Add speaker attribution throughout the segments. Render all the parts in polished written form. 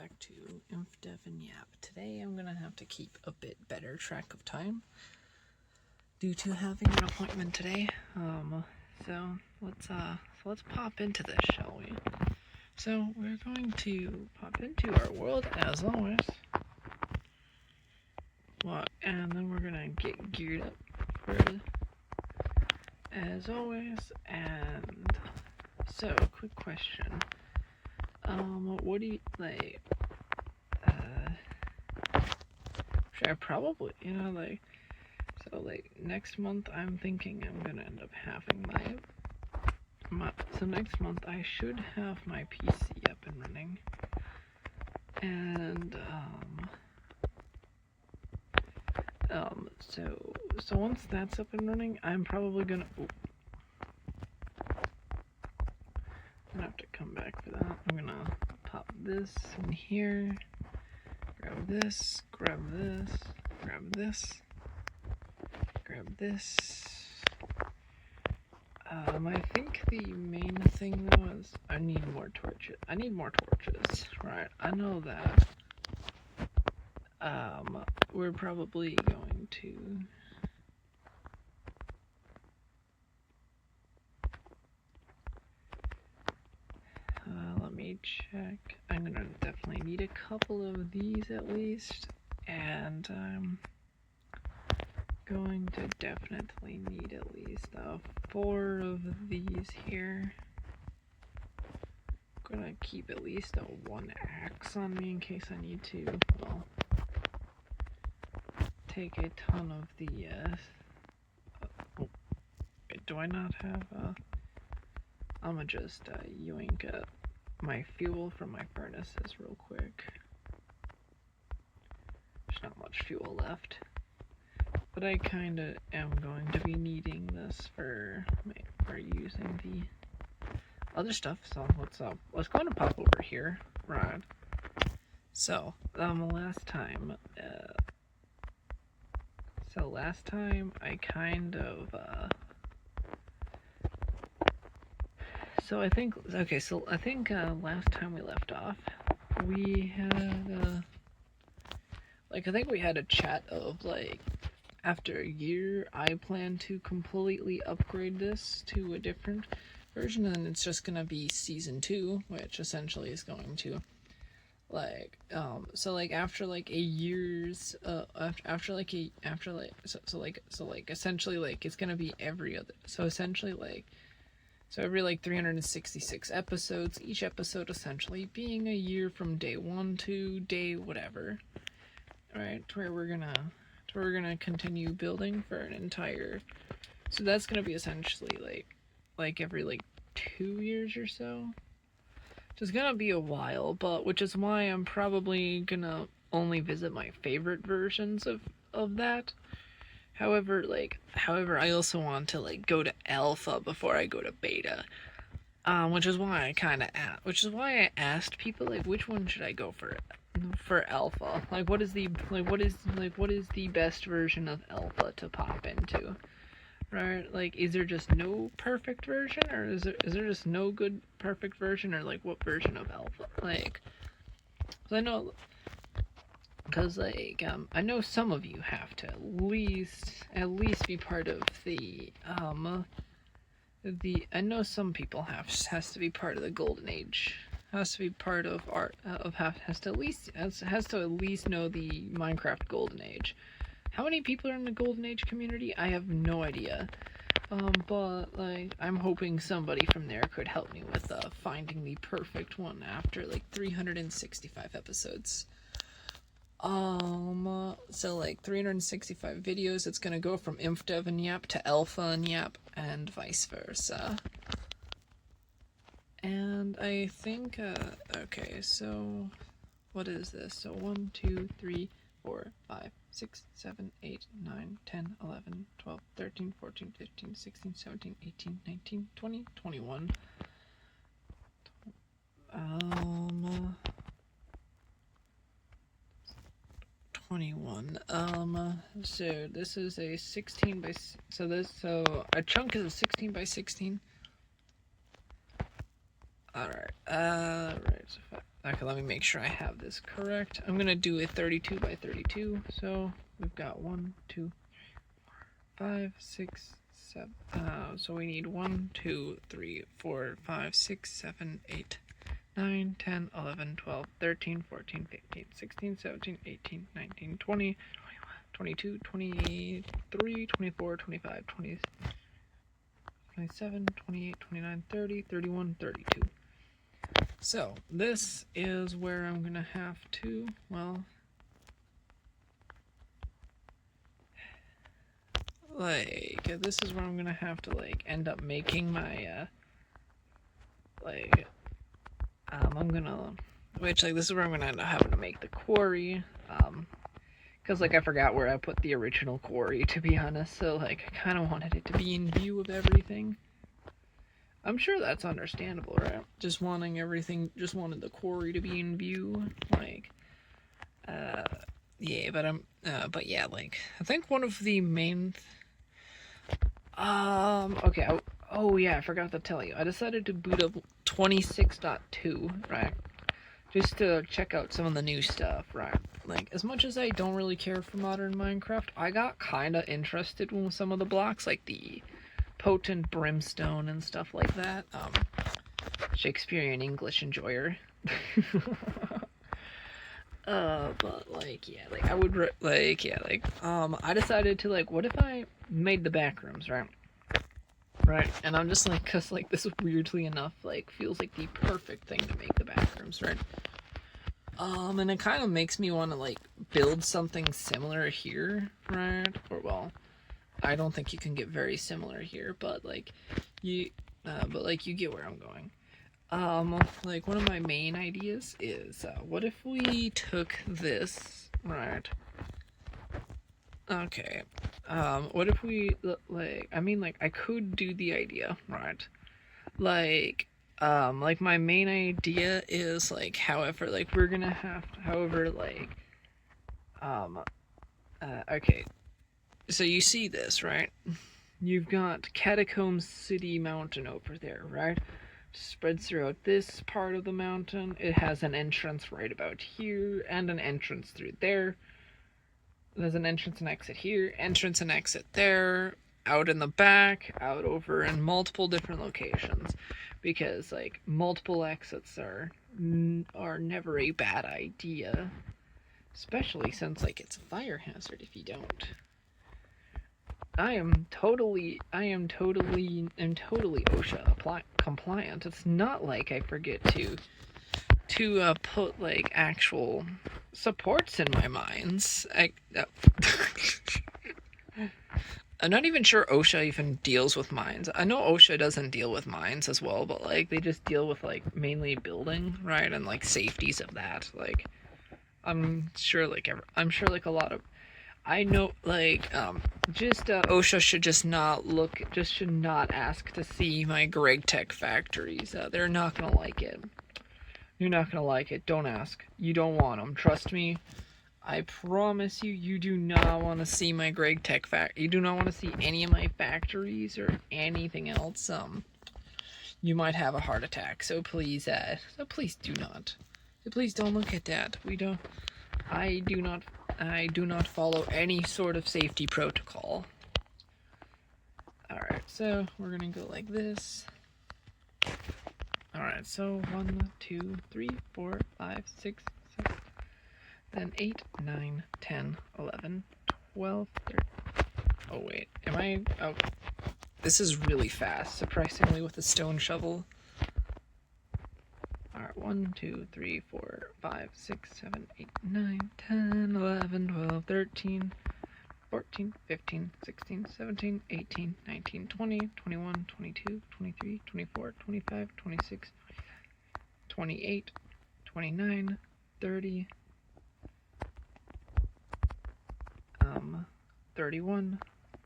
Speaker 1: back to Infdev and Yap. Today I'm gonna have to keep a bit better track of time due to having an appointment today. So let's pop into this, shall we? So we're going to pop into our world as always. And then we're gonna get geared up for as always. And so, quick question. What do you like? Should I probably, next month I'm thinking I'm gonna end up having so next month I should have my PC up and running, and so once that's up and running, I'm probably gonna have to come back for that. I'm gonna pop this in here, grab this, grab this, grab this, grab this. I think the main thing though is I need more torches. Right, I know that. We're probably going to let me check. I'm gonna definitely need a couple of these at least, and I'm going to definitely need at least 4 of these here. I'm gonna keep at least 1 axe on me in case I need to, well, take a ton of the, do I not have, I'm gonna just, yoink up my fuel from my furnaces real quick. There's not much fuel left, but I kinda am going to be needing this for using the other stuff, so let's go and pop over here. Right. So, last time I kind of, I think last time we left off, we had, I think we had a chat of, after a year, I plan to completely upgrade this to a different version, and it's just gonna be season 2, which essentially is going to, after a year's, essentially, it's gonna be every other, so essentially, so every 366 episodes, each episode essentially being a year from day 1 to day whatever, right, to where we're gonna continue building for an entire, so that's gonna be essentially every 2 years or so. It's gonna be a while, but which is why I'm probably gonna only visit my favorite versions of that. However, I also want to go to alpha before I go to beta, which is why I asked people which one should I go for alpha? What is the best version of alpha to pop into? Right? Is there just no perfect version, or is there just no good perfect version, or what version of alpha? I know, because I know some of you have to at least be part of the I know some people has to be part of the golden age, has to be part of has to at least know the Minecraft golden age. How many people are in the golden age community? I have no idea. But I'm hoping somebody from there could help me with finding the perfect one after 365 episodes. So 365 videos, it's gonna go from Infdev and Yap to Alpha and Yap, and vice versa. And I think, okay, so what is this? So 1, 2, 3, 4, 5, 6, 7, 8, 9, 10, 11, 12, 13, 14, 15, 16, 17, 18, 19, 20, 21. 21. So this is a 16 by, so a chunk is a 16 by 16. Alright, right, so okay, let me make sure I have this correct. I'm gonna do a 32 by 32, so we've got 1, 2, 5, 6, 7, so we need 1, 2, 3, 4, 5, 6, 7, 8, 9, 10, 11, 12, 13, 14, 15, 16, 17, 18, 19, 20, 22, 23, 24, 25, 20, 27, 28, 29, 30, 31, 32. So, this is where I'm gonna have to, well, like, this is where I'm gonna have to, like, end up making my, like, I'm gonna, which, like, this is where I'm gonna end up having to make the quarry, because, like, I forgot where I put the original quarry, to be honest, so, like, I kind of wanted it to be in view of everything. I'm sure that's understandable, right? Just wanting everything, just wanted the quarry to be in view, like, yeah, but yeah, like, I think one of the main, okay, oh yeah, I forgot to tell you, I decided to boot up 26.2, right? Just to check out some of the new stuff, right? Like, as much as I don't really care for modern Minecraft, I got kinda interested with some of the blocks, like the potent brimstone and stuff like that. Shakespearean English enjoyer. But like, yeah, like I would like, yeah, like, I decided to like, what if I made the back rooms, right? Right, and I'm just like, cause like this weirdly enough, like feels like the perfect thing to make the back rooms, right? And it kind of makes me want to like build something similar here, right? Or well, I don't think you can get very similar here, but like you get where I'm going. Like one of my main ideas is, what if we took this, right? Okay. What if we, like, I mean, like, I could do the idea, right? Like my main idea is, like, however, like, we're gonna have to, however, like, okay. So you see this, right? You've got Catacomb City Mountain over there, right? Spreads throughout this part of the mountain. It has an entrance right about here, and an entrance through there. There's an entrance and exit here, entrance and exit there, out in the back, out over in multiple different locations. Because, like, multiple exits are never a bad idea. Especially since, like, it's a fire hazard if you don't. I am totally OSHA compliant. It's not like I forget to put like actual supports in my mines. I'm not even sure OSHA even deals with mines. I know OSHA doesn't deal with mines as well, but like they just deal with like mainly building, right, and like safeties of that. Like I'm sure like a lot of. I know, like, OSHA should not ask to see my Greg Tech factories. They're not gonna like it. You're not gonna like it. Don't ask. You don't want them. Trust me. I promise you, you do not want to see my Greg Tech You do not want to see any of my factories or anything else. You might have a heart attack. So please do not. Please don't look at that. I do not follow any sort of safety protocol. Alright, so we're gonna go like this. Alright, so 1, 2, 3, 4, 5, 6, 7, then 8, 9, 10, 11, 12, 13. Oh wait, oh, this is really fast, surprisingly, with a stone shovel. Alright, 1, 2, 3, 4, 5, 6, 7, 8, 9, 10, 11, 12, 13, 14, 15, 16, 17, 18, 19, 20, 21, 22, 23, 24, 25, 26, 28, 29, 30, 31,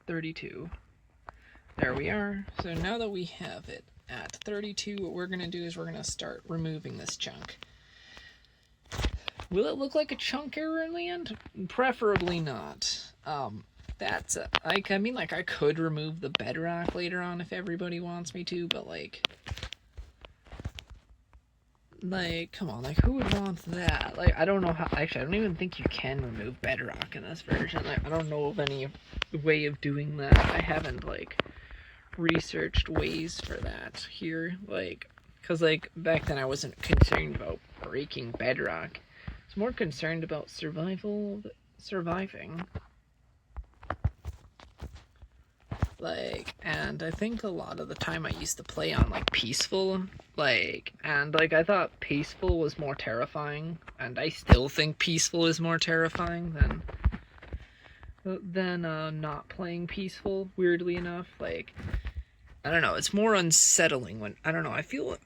Speaker 1: 32. There we are. So now that we have it at 32, what we're going to do is we're going to start removing this chunk. Will it look like a chunk error in the end? Preferably not. That's like, I mean, like, I could remove the bedrock later on if everybody wants me to, but like, like, come on, like, who would want that? Like, I don't know how, actually, I don't even think you can remove bedrock in this version. Like, I don't know of any way of doing that. I haven't, like, researched ways for that here, like, because, like, back then I wasn't concerned about breaking bedrock. I was more concerned about surviving. Like, and I think a lot of the time I used to play on, like, peaceful, like, and, like, I thought peaceful was more terrifying, and I still think peaceful is more terrifying than not playing peaceful, weirdly enough. Like, I don't know, it's more unsettling when, I don't know, I feel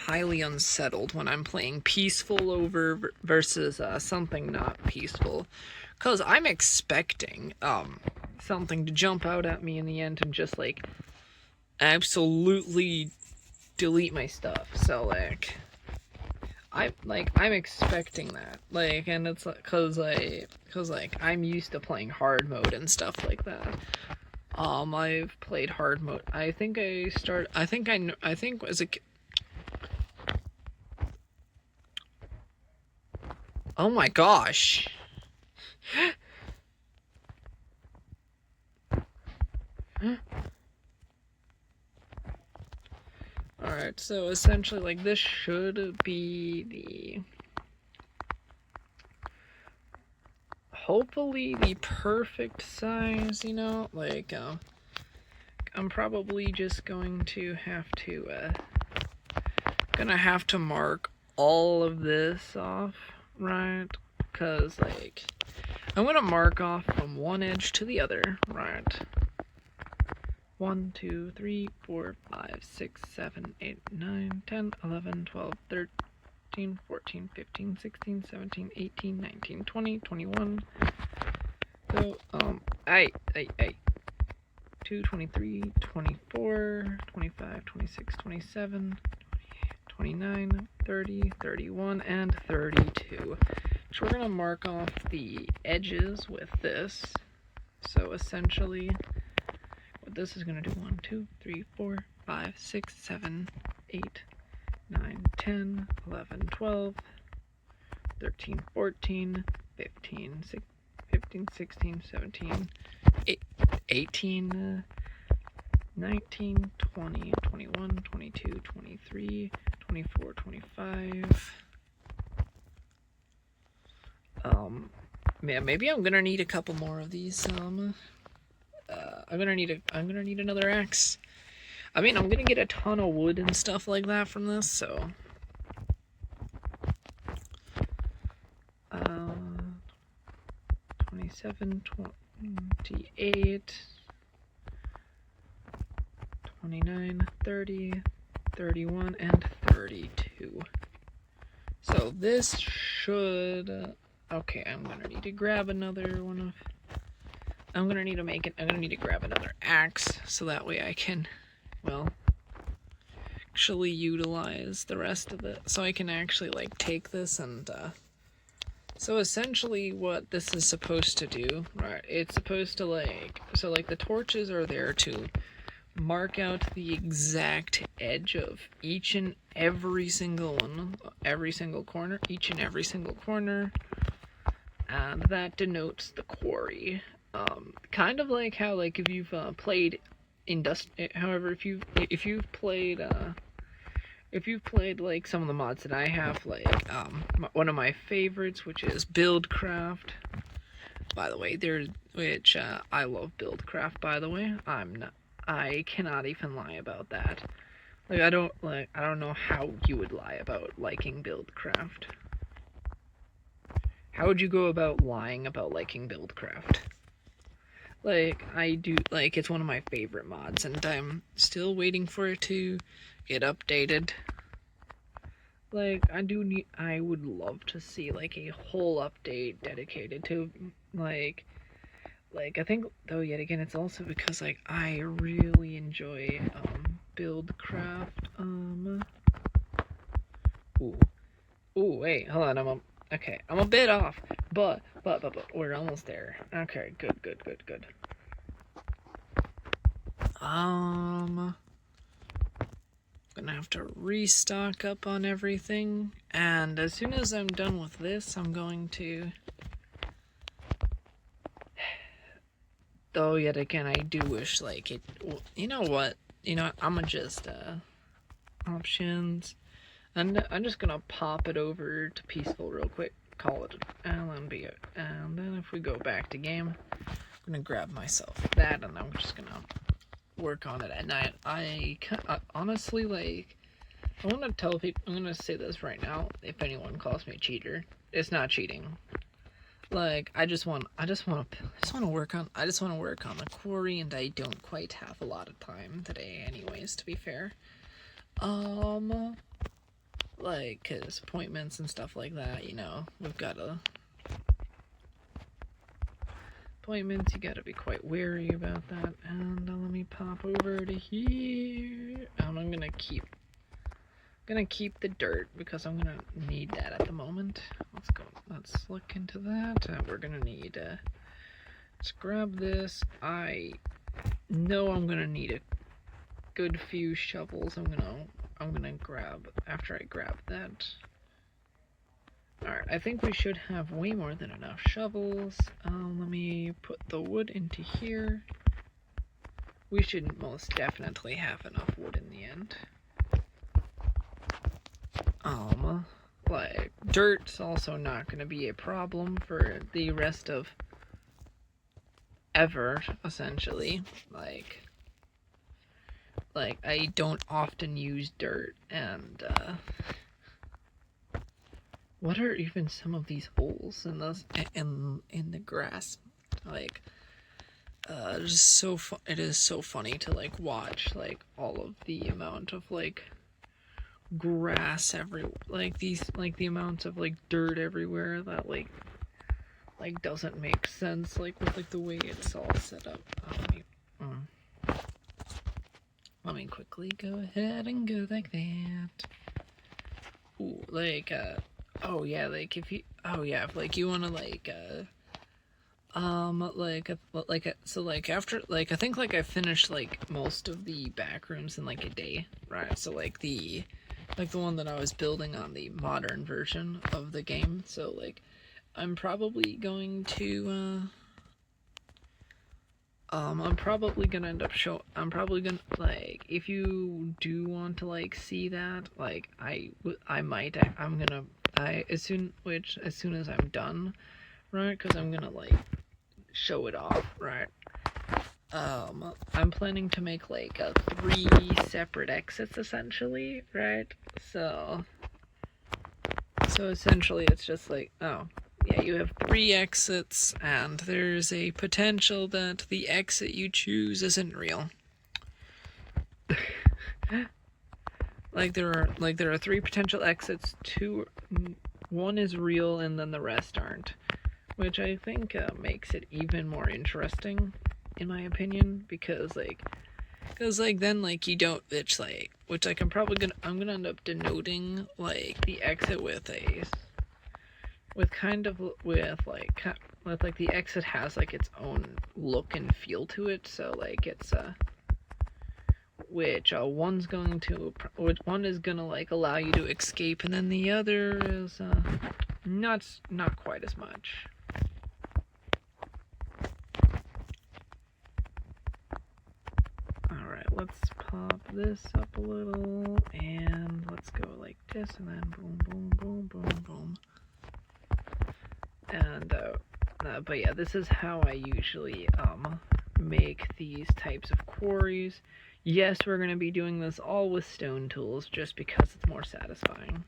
Speaker 1: highly unsettled when I'm playing peaceful over versus something not peaceful, because I'm expecting, something to jump out at me in the end and just, like, absolutely delete my stuff. So, like, I'm expecting that, like, and it's like, cause like I'm used to playing hard mode and stuff like that. I've played hard mode. I think as a oh my gosh. Alright, so essentially, like, this should be the... hopefully the perfect size, you know? Like, I'm probably just going to have to, mark all of this off, right? Because, like, I'm gonna mark off from one edge to the other, right? 1, 2, 3, 4, 5, 6, 7, 8, 9, 10, 11, 12, 13, 14, 15, 16, 17, 18, 19, 20, 21. So, 2, 23, 24, 25, 26, 27, 29, 30, 31, and 32. So we're gonna mark off the edges with this. So essentially, what this is gonna do: 1, 2, 3, 4, 5, 6, 7, 8, 9, 10, 11, 12, 13, 14, 15, 16, 17, 18, 19, 20, 21, 22, 23, 24, 25. Yeah, maybe I'm gonna need a couple more of these. I'm gonna need another axe. I mean, I'm gonna get a ton of wood and stuff like that from this, so 27, 28, 29, 30, 31, and 32. So this should... okay, I'm gonna need to grab another one of... I'm gonna need to grab another axe, so that way I can, well, actually utilize the rest of it. So I can actually, like, take this and, so essentially what this is supposed to do, right, it's supposed to, like, so, like, the torches are there to mark out the exact edge of each and every single one, each and every single corner, and that denotes the quarry. Kind of like how, like, if you've played however, if you've played like some of the mods that I have, like one of my favorites, which is Buildcraft. By the way, I love Buildcraft. By the way, I cannot even lie about that. Like, I don't know how you would lie about liking Buildcraft. How would you go about lying about liking Buildcraft? Like, I do, like, it's one of my favorite mods, and I'm still waiting for it to get updated. Like, I would love to see, like, a whole update dedicated to, like, I think, though, yet again, it's also because, like, I really enjoy, Buildcraft, ooh, wait, hold on, okay, I'm a bit off, but, we're almost there. Okay, good. gonna have to restock up on everything, and as soon as I'm done with this, I'm going to... Though, yet again, I do wish, like, it... You know what? You know what? I'm gonna just, options. And I'm just gonna pop it over to peaceful real quick. Call it LNB. And then if we go back to game, I'm gonna grab myself that, and I'm just gonna work on it at night. I honestly, like, I want to tell people, I'm gonna say this right now, if anyone calls me a cheater, it's not cheating. Like, I just want to work on the quarry, and I don't quite have a lot of time today anyways, to be fair. Like, 'cause appointments and stuff like that, you know, we've got appointments, you gotta be quite wary about that. And let me pop over to here, and I'm gonna keep the dirt because I'm gonna need that at the moment. Let's look into that. We're gonna need let's grab this. I know I'm gonna need a good few shovels. I'm gonna grab after I grab that. Alright, I think we should have way more than enough shovels. Let me put the wood into here. We should most definitely have enough wood in the end. Like, dirt's also not going to be a problem for the rest of ever, essentially. Like I don't often use dirt, and, what are even some of these holes in the grass? Like, it is so funny to, like, watch, like, all of the amount of, like, grass like the amounts of, like, dirt everywhere that, like doesn't make sense, like, with, like, the way it's all set up. Let me quickly go ahead and go like that. Ooh, like, oh yeah, like, if you want to, so, like, after, like, I think, like, I finished, like, most of the back rooms in, like, a day, right? So, like, the one that I was building on the modern version of the game, so, like, I'm probably going to, I'm probably gonna end up like, if you do want to, like, see that, like, as soon as I'm done, right, because I'm gonna, like, show it off, right, I'm planning to make, like, 3 separate exits, essentially, right, so essentially it's just like, oh, yeah, you have 3 exits, and there's a potential that the exit you choose isn't real. like there are 3 potential exits, 1 is real, and then the rest aren't, which I think makes it even more interesting, in my opinion, because then, like, you don't, it's like, which, like, I'm gonna end up denoting, like, the exit with the exit has, like, its own look and feel to it, so, like, it's one is gonna, like, allow you to escape, and then the other is not quite as much. Alright, let's pop this up a little, and let's go like this, and then boom, boom, boom, boom, boom. And, but yeah, this is how I usually, make these types of quarries. Yes, we're going to be doing this all with stone tools, just because it's more satisfying.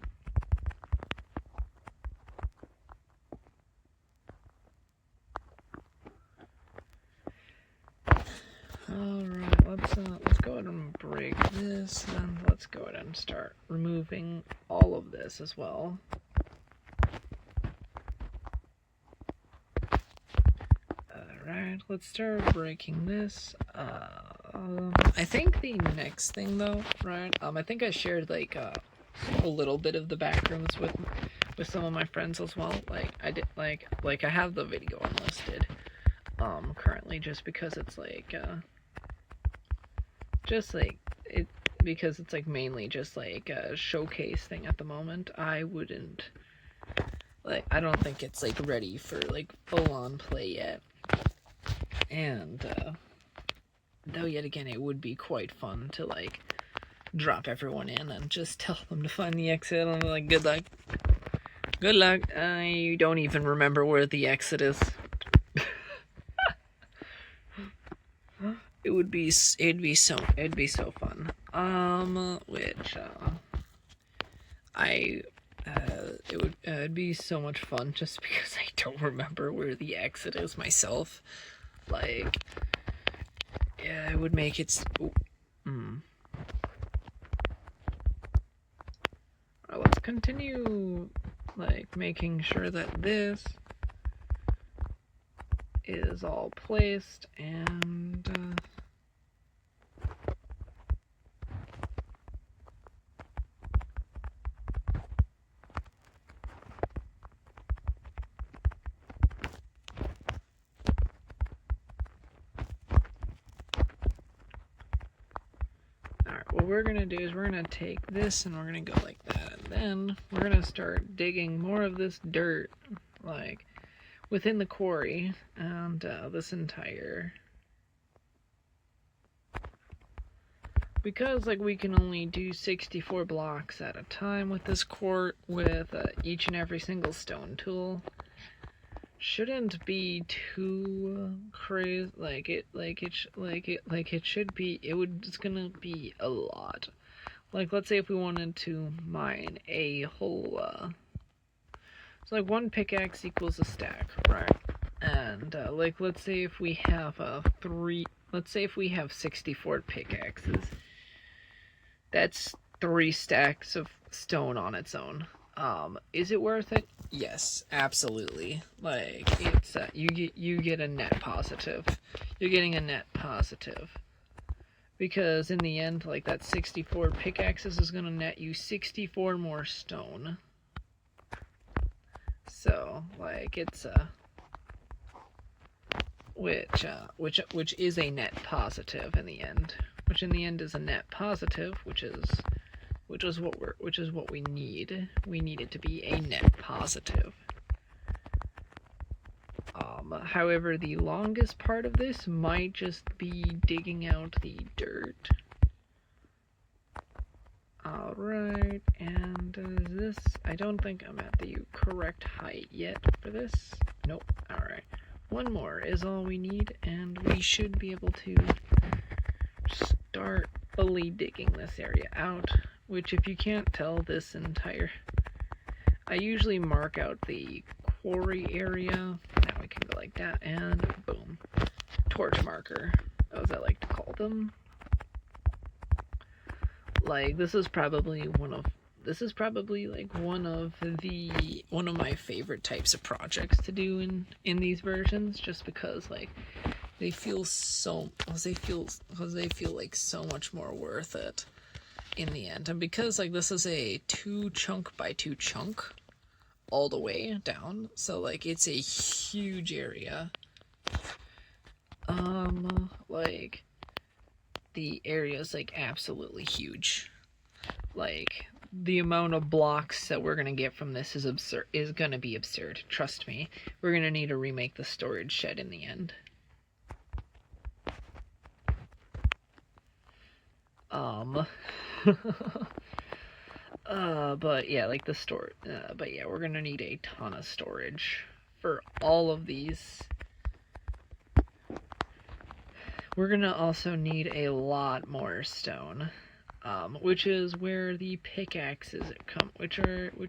Speaker 1: Alright, let's go ahead and break this, and let's go ahead and start removing all of this as well. Alright, let's start breaking this. I think the next thing, though, right, I think I shared, like, a little bit of the back rooms with some of my friends as well. Like, I did, like, I have the video unlisted, currently, just because it's, like, because it's like mainly just like a showcase thing at the moment. I wouldn't like, I don't think it's like ready for like full on play yet. And though yet again it would be quite fun to like drop everyone in and just tell them to find the exit. I'm like, good luck. Good luck. I don't even remember where the exit is. It'd be so fun. It'd be so much fun just because I don't remember where the exit is myself. Like, yeah, it would make it. Let's continue, like, making sure that this is all placed, and alright, what we're gonna do is we're gonna take this and we're gonna go like that, and then we're gonna start digging more of this dirt, like, within the quarry, and this entire, because like we can only do 64 blocks at a time with this quart, with each and every single stone tool, shouldn't be too crazy. It should be. It's gonna be a lot. Like, let's say if we wanted to mine a whole so like one pickaxe equals a stack, right? And like, let's say if we have let's say if we have 64 pickaxes, that's 3 stacks of stone on its own. Is it worth it? Yes, absolutely. Like, it's you get a net positive. You're getting a net positive. Because in the end, like, that 64 pickaxes is gonna net you 64 more stone. So, like, it's which is a net positive in the end. Which in the end is a net positive, which is what we need. We need it to be a net positive. However, the longest part of this might just be digging out the dirt. Alright, and this, I don't think I'm at the correct height yet for this. Nope, alright. One more is all we need, and we should be able to start fully digging this area out, which, if you can't tell, this entire, I usually mark out the quarry area. Now we can go like that, and boom. Torch marker, as I like to call them. Like, this is probably like one of my favorite types of projects to do in these versions, just because like they feel like so much more worth it in the end, and because like this is a 2 chunk by 2 chunk all the way down, so like it's a huge area. Like, the area is like absolutely huge. Like, the amount of blocks that we're gonna get from this is gonna be absurd. Trust me. We're gonna need to remake the storage shed in the end. But yeah, like the storage. But yeah, we're gonna need a ton of storage for all of these. We're gonna also need a lot more stone, which is where the pickaxes come, which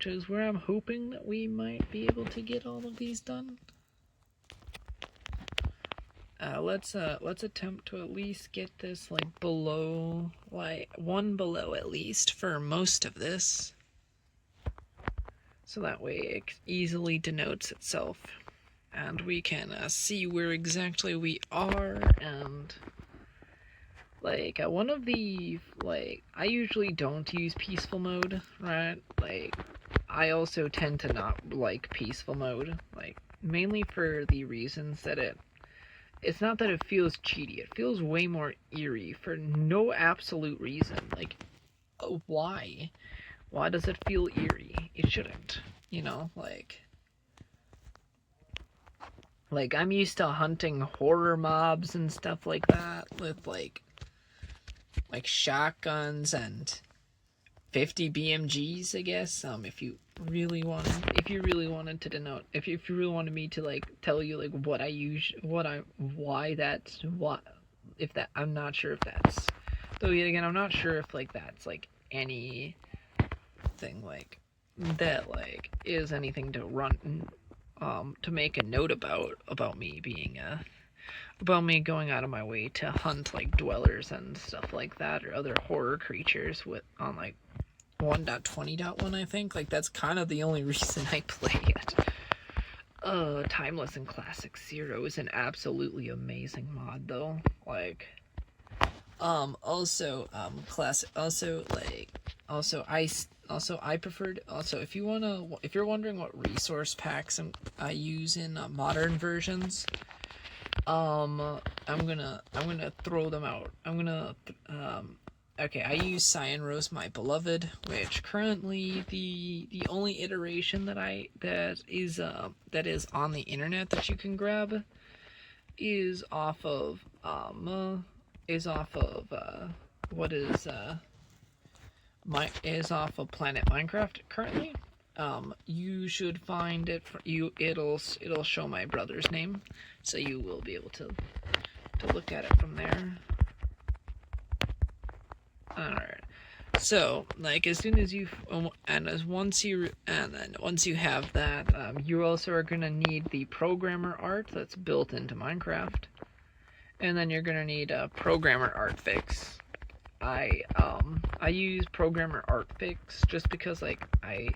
Speaker 1: is where I'm hoping that we might be able to get all of these done. Let's attempt to at least get this like below, like one below at least for most of this, so that way it easily denotes itself. And we can see where exactly we are, and like one of the, like, I usually don't use peaceful mode, right? Like, I also tend to not like peaceful mode, like mainly for the reasons that it it's not that it feels cheaty. It feels way more eerie for no absolute reason. Like, why? Why does it feel eerie? It shouldn't. You know, like I'm used to hunting horror mobs and stuff like that with like shotguns and 50 BMGs, I guess. If you really wanted to denote, if you really wanted me to like tell you like what I use, why that's what, if that, I'm not sure if that's. Though yet again, I'm not sure if like that's like anything like that like is anything to run, to make a note about me being about me going out of my way to hunt like dwellers and stuff like that, or other horror creatures with on like 1.20.1, I think. Like, that's kind of the only reason I play it. Timeless and Classic Zero is an absolutely amazing mod, though. Like, I preferred, also, if you're wondering what resource packs I use in modern versions, I'm gonna throw them out. Okay, I use Cyan Rose, My Beloved, which currently the only iteration that is on the internet that you can grab is off of Planet Minecraft currently. You should find it it'll show my brother's name, so you will be able to look at it from there. Alright, so like as soon as once you have that, you also are gonna need the programmer art that's built into Minecraft, and then you're gonna need a programmer art fix. I use programmer art fix just because like I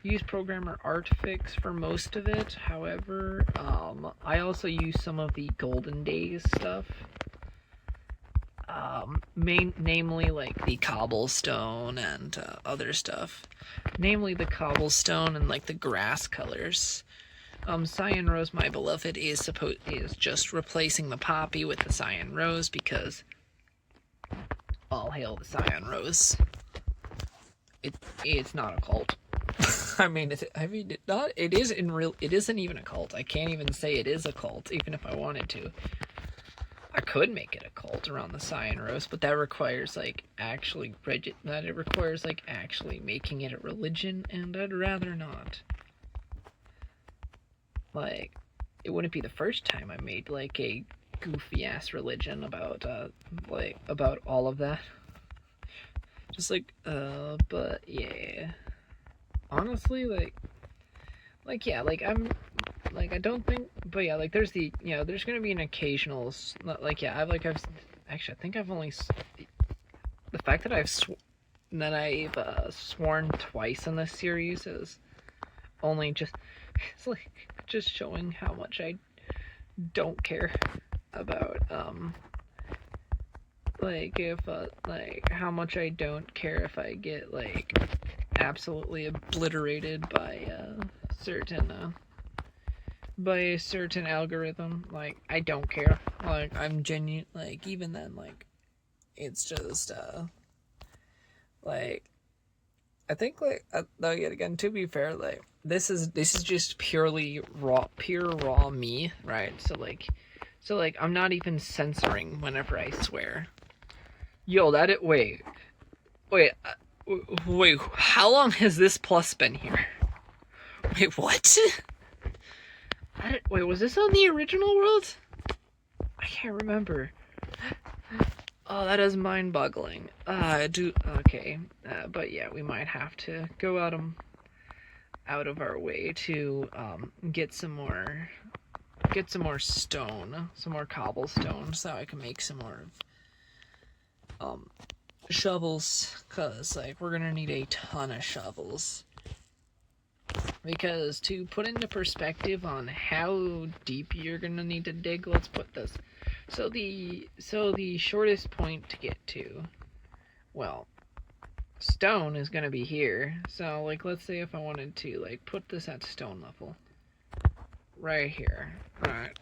Speaker 1: use programmer art fix for most of it. However, I also use some of the Golden Days stuff. Namely like the cobblestone and other stuff. Namely the cobblestone and like the grass colors. Cyan Rose, My Beloved is just replacing the poppy with the Cyan Rose, because all hail the Cyan Rose. It's not a cult. It isn't even a cult. I can't even say it is a cult, even if I wanted to. I could make it a cult around the Cyan Rose, but that requires actually making it a religion, and I'd rather not. Like, it wouldn't be the first time I made like a goofy ass religion about all of that. Just but yeah. Honestly, I don't think, but yeah, there's there's gonna be an occasional, I think I've only, the fact that I've sworn twice in this series is only just, it's just showing how much I don't care about, how much I don't care if I get, absolutely obliterated by a certain algorithm. I don't care. I'm genuine. Even then, it's just I think though yet again, to be fair, this is just pure raw me, right? So I'm not even censoring whenever I swear. Yo, wait, how long has this plus been here? Wait, what? Wait, was this on the original world? I can't remember. Oh, that is mind-boggling. Okay. But yeah, we might have to go out of our way to get some more stone, some more cobblestone, so I can make some more shovels, because we're gonna need a ton of shovels. Because to put into perspective on how deep you're gonna need to dig, let's put this. So the shortest point to get to, well, stone is gonna be here. So let's say if I wanted to put this at stone level, right here, right?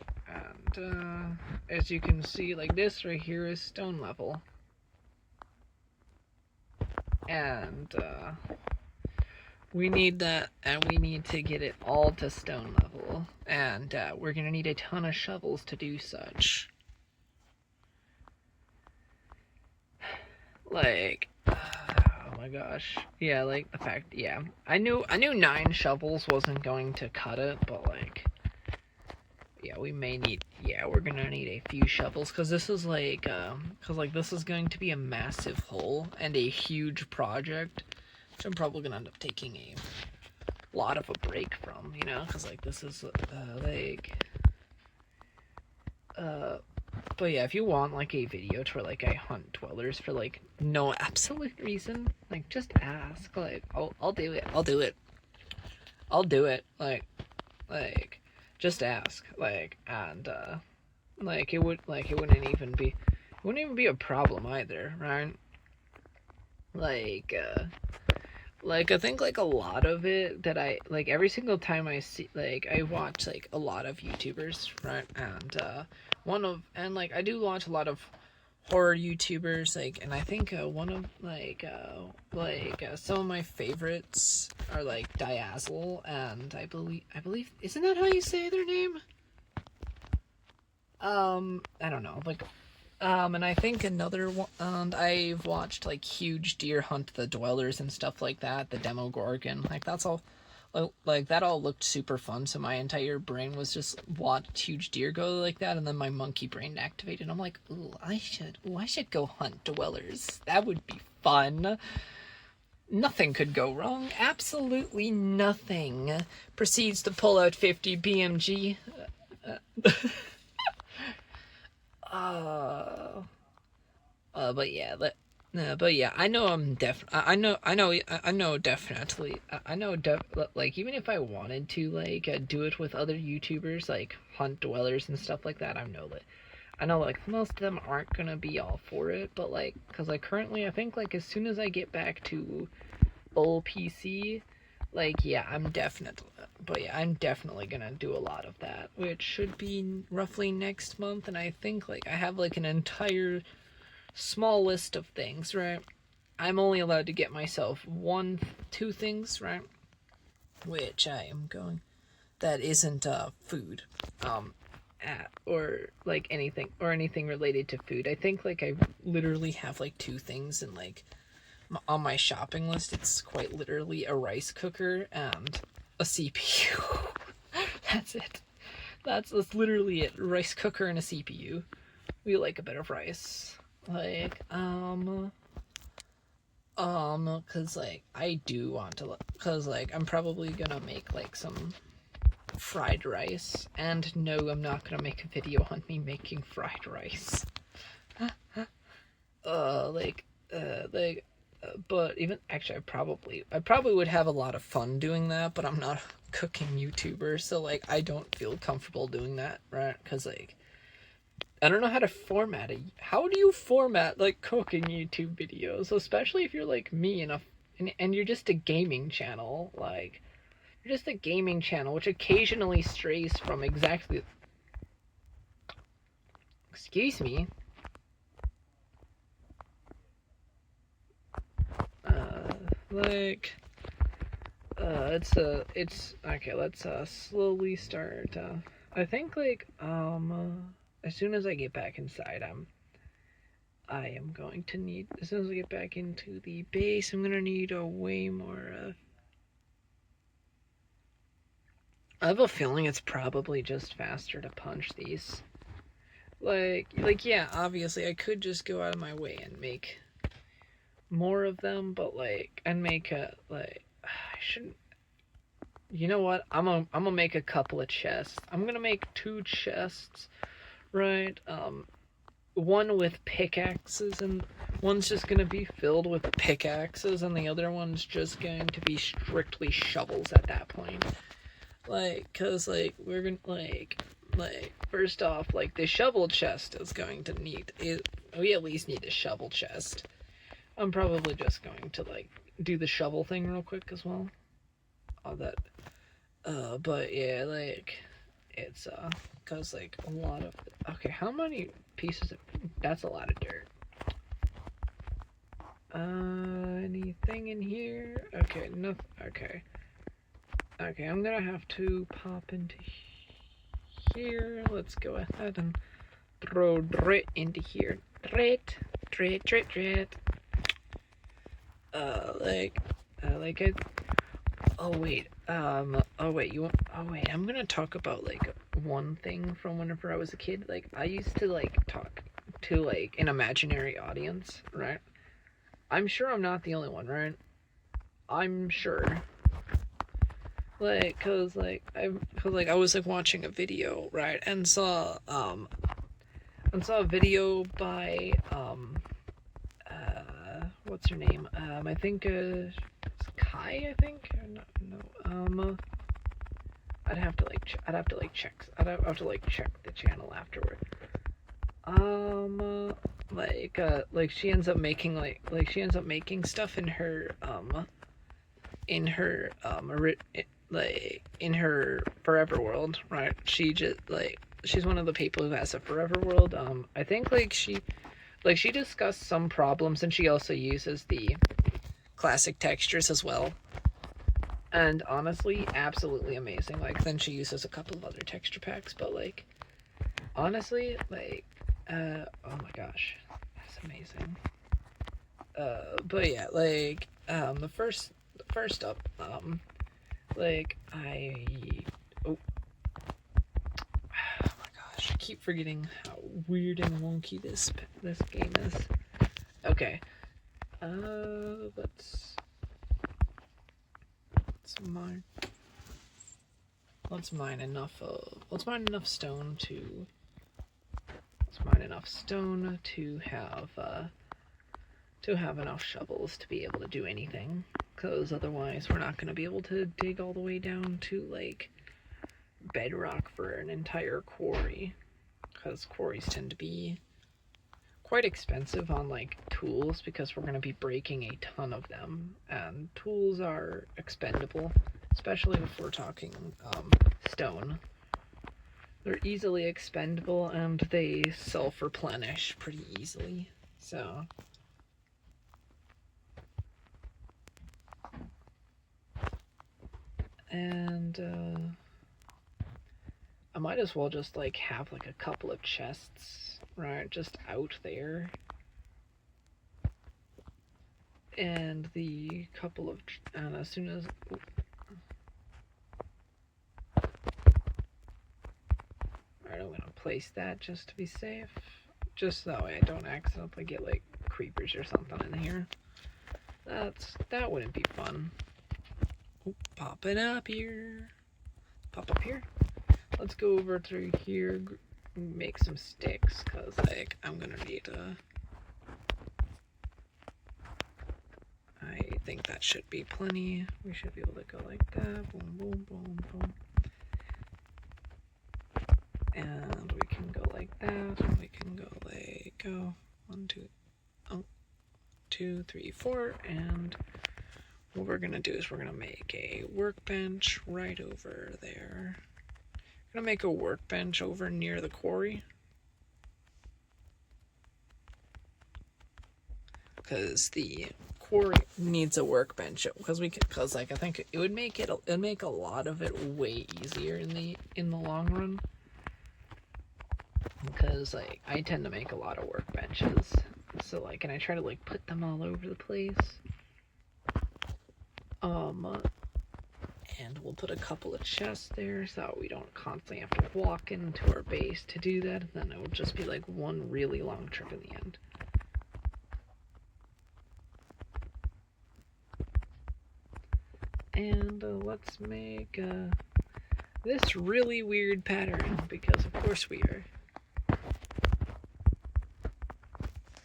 Speaker 1: And as you can see, like this right here is stone level, and we need that, and we need to get it all to stone level, and we're gonna need a ton of shovels to do such. Like, oh my gosh, yeah, like the fact, yeah, I knew 9 shovels wasn't going to cut it, but like, yeah, we may need, yeah, we're gonna need a few shovels, because this is like, this is going to be a massive hole and a huge project, which I'm probably gonna end up taking a lot of a break from, you know, because like this is but yeah, if you want like a video to where like I hunt dwellers for like no absolute reason, like just ask. Like I'll do it. I'll do it. I'll do it. Like just ask. Like, and like it wouldn't even be a problem either, right? Like I think like a lot of it that I like every single time I see, like I watch like a lot of YouTubers, right? And like I do watch a lot of horror YouTubers, like, and I think one of some of my favorites are like Diazzle, and I believe isn't that how you say their name? I don't know, like, and I think another one, and I've watched like Huge Deer Hunt the Dwellers and stuff like that, the Demogorgon, like that's all, like that all looked super fun, so my entire brain was just watch Huge Deer go like that, and then my monkey brain activated, I'm like, ooh, I should go hunt Dwellers, that would be fun. Nothing could go wrong, absolutely nothing. Proceeds to pull out 50 BMG. But yeah, I know definitely. Like even if I wanted to like do it with other YouTubers, like hunt dwellers and stuff like that, I know like most of them aren't gonna be all for it, but like, cause like currently I think like as soon as I get back to full PC, like yeah, I'm definitely gonna do a lot of that, which should be roughly next month, and I think like I have like an entire small list of things, right? I'm only allowed to get myself 2 things, right? Which I am going, that isn't food, or like anything related to food. I think like I literally have like 2 things, and like on my shopping list, it's quite literally a rice cooker and a CPU. That's it. That's literally it. Rice cooker and a CPU. We like a bit of rice. Like, cause like I do want to, cause like I'm probably gonna make like some fried rice, and no, I'm not gonna make a video on me making fried rice. But even actually, I probably would have a lot of fun doing that, but I'm not a cooking YouTuber, so like I don't feel comfortable doing that, right? Cause like I don't know how to format it. How do you format like cooking YouTube videos, especially if you're like me and you're just a gaming channel, like you're just a gaming channel which occasionally strays from exactly. Excuse me. Like it's okay. Let's slowly start. I think like as soon as I get back inside, I am going to need, as soon as I get back into the base, I'm gonna need a way more. I have a feeling it's probably just faster to punch these. Like yeah, obviously I could just go out of my way and make more of them, but like, and make a like, I shouldn't. You know what? I'm gonna make a couple of chests. I'm gonna make 2 chests, right? One with pickaxes, and one's just gonna be filled with pickaxes, and the other one's just going to be strictly shovels at that point. Like, cause like we're gonna like first off, like the shovel chest is going to need it. We at least need a shovel chest. I'm probably just going to like do the shovel thing real quick as well. All that. But yeah, like it's cause like a lot of, okay, how many pieces of, that's a lot of dirt. Anything in here? Okay, no, okay. Okay, I'm gonna have to pop into here. Let's go ahead and throw drit into here. Drit. Like it. Oh wait, I'm gonna talk about like one thing from whenever I was a kid. Like I used to like talk to like an imaginary audience, right? I'm sure I'm not the only one, right? I'm sure. Like, cause I was like watching a video, right, and saw a video by what's her name? I think it's Kai, I think. No. I'd have to check. I'd have to like check the channel afterward. Like she ends up making she ends up making stuff in her in her forever world, right? She just like she's one of the people who has a forever world. I think she discussed some problems, and she also uses the classic textures as well. And honestly, absolutely amazing. Like then she uses a couple of other texture packs, but like honestly, like oh my gosh, that's amazing. But yeah, like the first up, like oh my gosh, I keep forgetting how weird and wonky this game is. Okay, let's mine. Let's mine enough stone to. Let's mine enough stone to have enough shovels to be able to do anything. Because otherwise, we're not going to be able to dig all the way down to like bedrock for an entire quarry. Because quarries tend to be quite expensive on like tools, because we're going to be breaking a ton of them, and tools are expendable, especially if we're talking stone. They're easily expendable, and they self-replenish pretty easily, so and I might as well just like have like a couple of chests, right, just out there, and the couple of, and as soon as alright, I'm gonna place that just to be safe, just that way I don't accidentally get like creepers or something in here. That wouldn't be fun. Oh, popping up here. Pop up here. Let's go over through here, make some sticks, cause like I'm gonna need I think that should be plenty. We should be able to go like that. Boom, boom, boom, boom. And we can go like that. We can go like 2, 3, 4, and what we're gonna do is we're gonna make a workbench right over there. We're gonna make a workbench over near the quarry, because the quarry needs a workbench, because I think it would make a lot of it way easier in the long run, because like I tend to make a lot of workbenches, so like, and I try to like put them all over the place. And we'll put a couple of chests there so we don't constantly have to walk into our base to do that, and then it will just be like one really long trip in the end. And let's make this really weird pattern, because of course we are.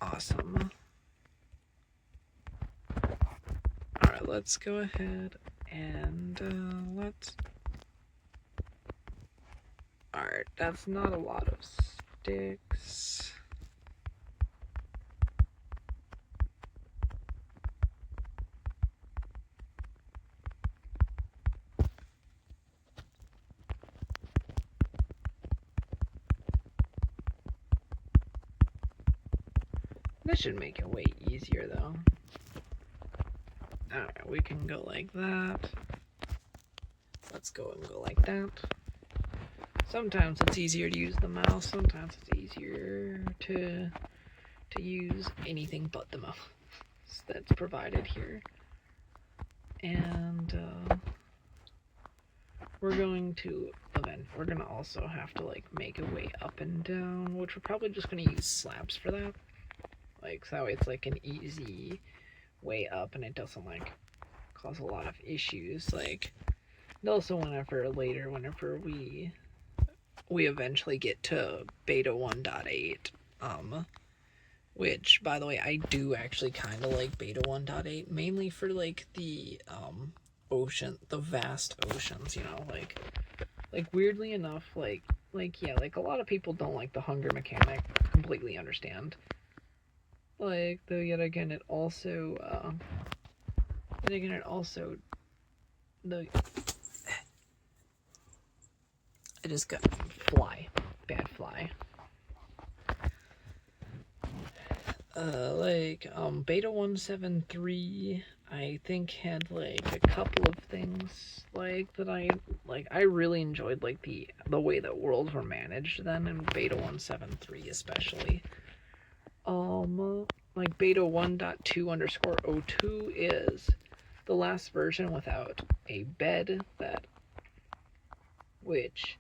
Speaker 1: Awesome. Alright, let's go ahead and Alright, that's not a lot of sticks. This should make it way easier though. Alright, we can go like that. Let's go and go like that. Sometimes it's easier to use the mouse, sometimes it's easier to use anything but the mouse that's provided here. And we're gonna also have to like make a way up and down, which we're probably just gonna use slabs for that. Like so that way it's like an easy way up and it doesn't like cause a lot of issues. Like, and also whenever we eventually get to beta 1.8, which by the way I do actually kind of like beta 1.8, mainly for like the the vast oceans, you know, like weirdly enough, like yeah, like a lot of people don't like the hunger mechanic. Completely understand. Like, though yet again it also the I just got bad fly. Beta 173 I think had like a couple of things like that I really enjoyed, like the way that worlds were managed then in beta 173 especially. Like beta 1.2_02 is the last version without a bed, which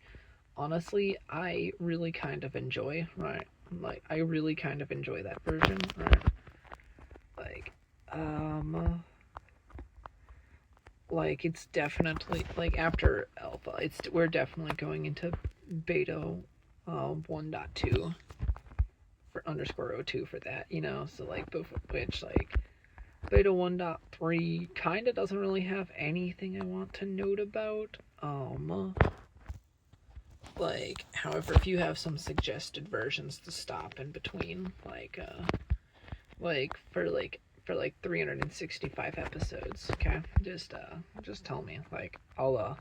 Speaker 1: honestly I really kind of enjoy, right? Like I really kind of enjoy that version, right? Like it's definitely like after alpha, we're definitely going into beta 1.2 for _02 for that, you know. So like which like beta 1.3 kind of doesn't really have anything I want to note about. Like, however, if you have some suggested versions to stop in between, like for 365 episodes, okay, just tell me. Like I'll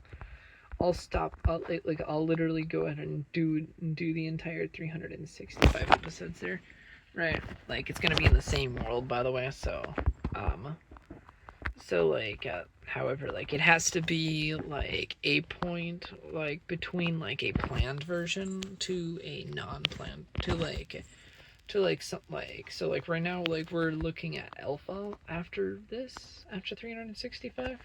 Speaker 1: stop. I'll literally go ahead and do the entire 365 episodes there, right? Like it's gonna be in the same world, by the way. However, like it has to be like a point like between like a planned version to a non-planned so like right now like we're looking at alpha after 365.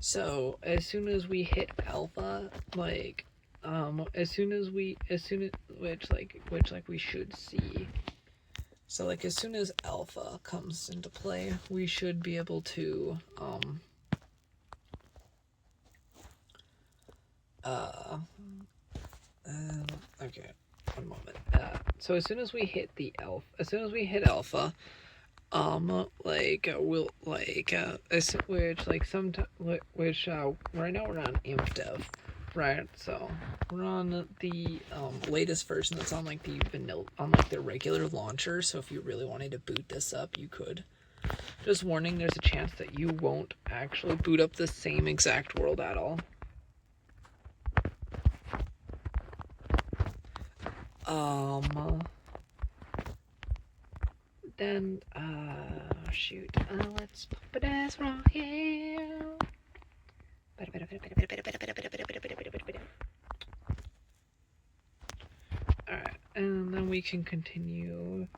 Speaker 1: So as soon as we hit alpha, like which we should see. So like as soon as alpha comes into play, we should be able to okay, one moment. So as soon as we hit alpha, we'll which right now we're on Infdev, right? So we're on the latest version that's on like the vanilla, on like the regular launcher. So if you really wanted to boot this up, you could. Just warning, there's a chance that you won't actually boot up the same exact world at all. Then shoot, let's pop it as wrong here. Alright, and then we can continue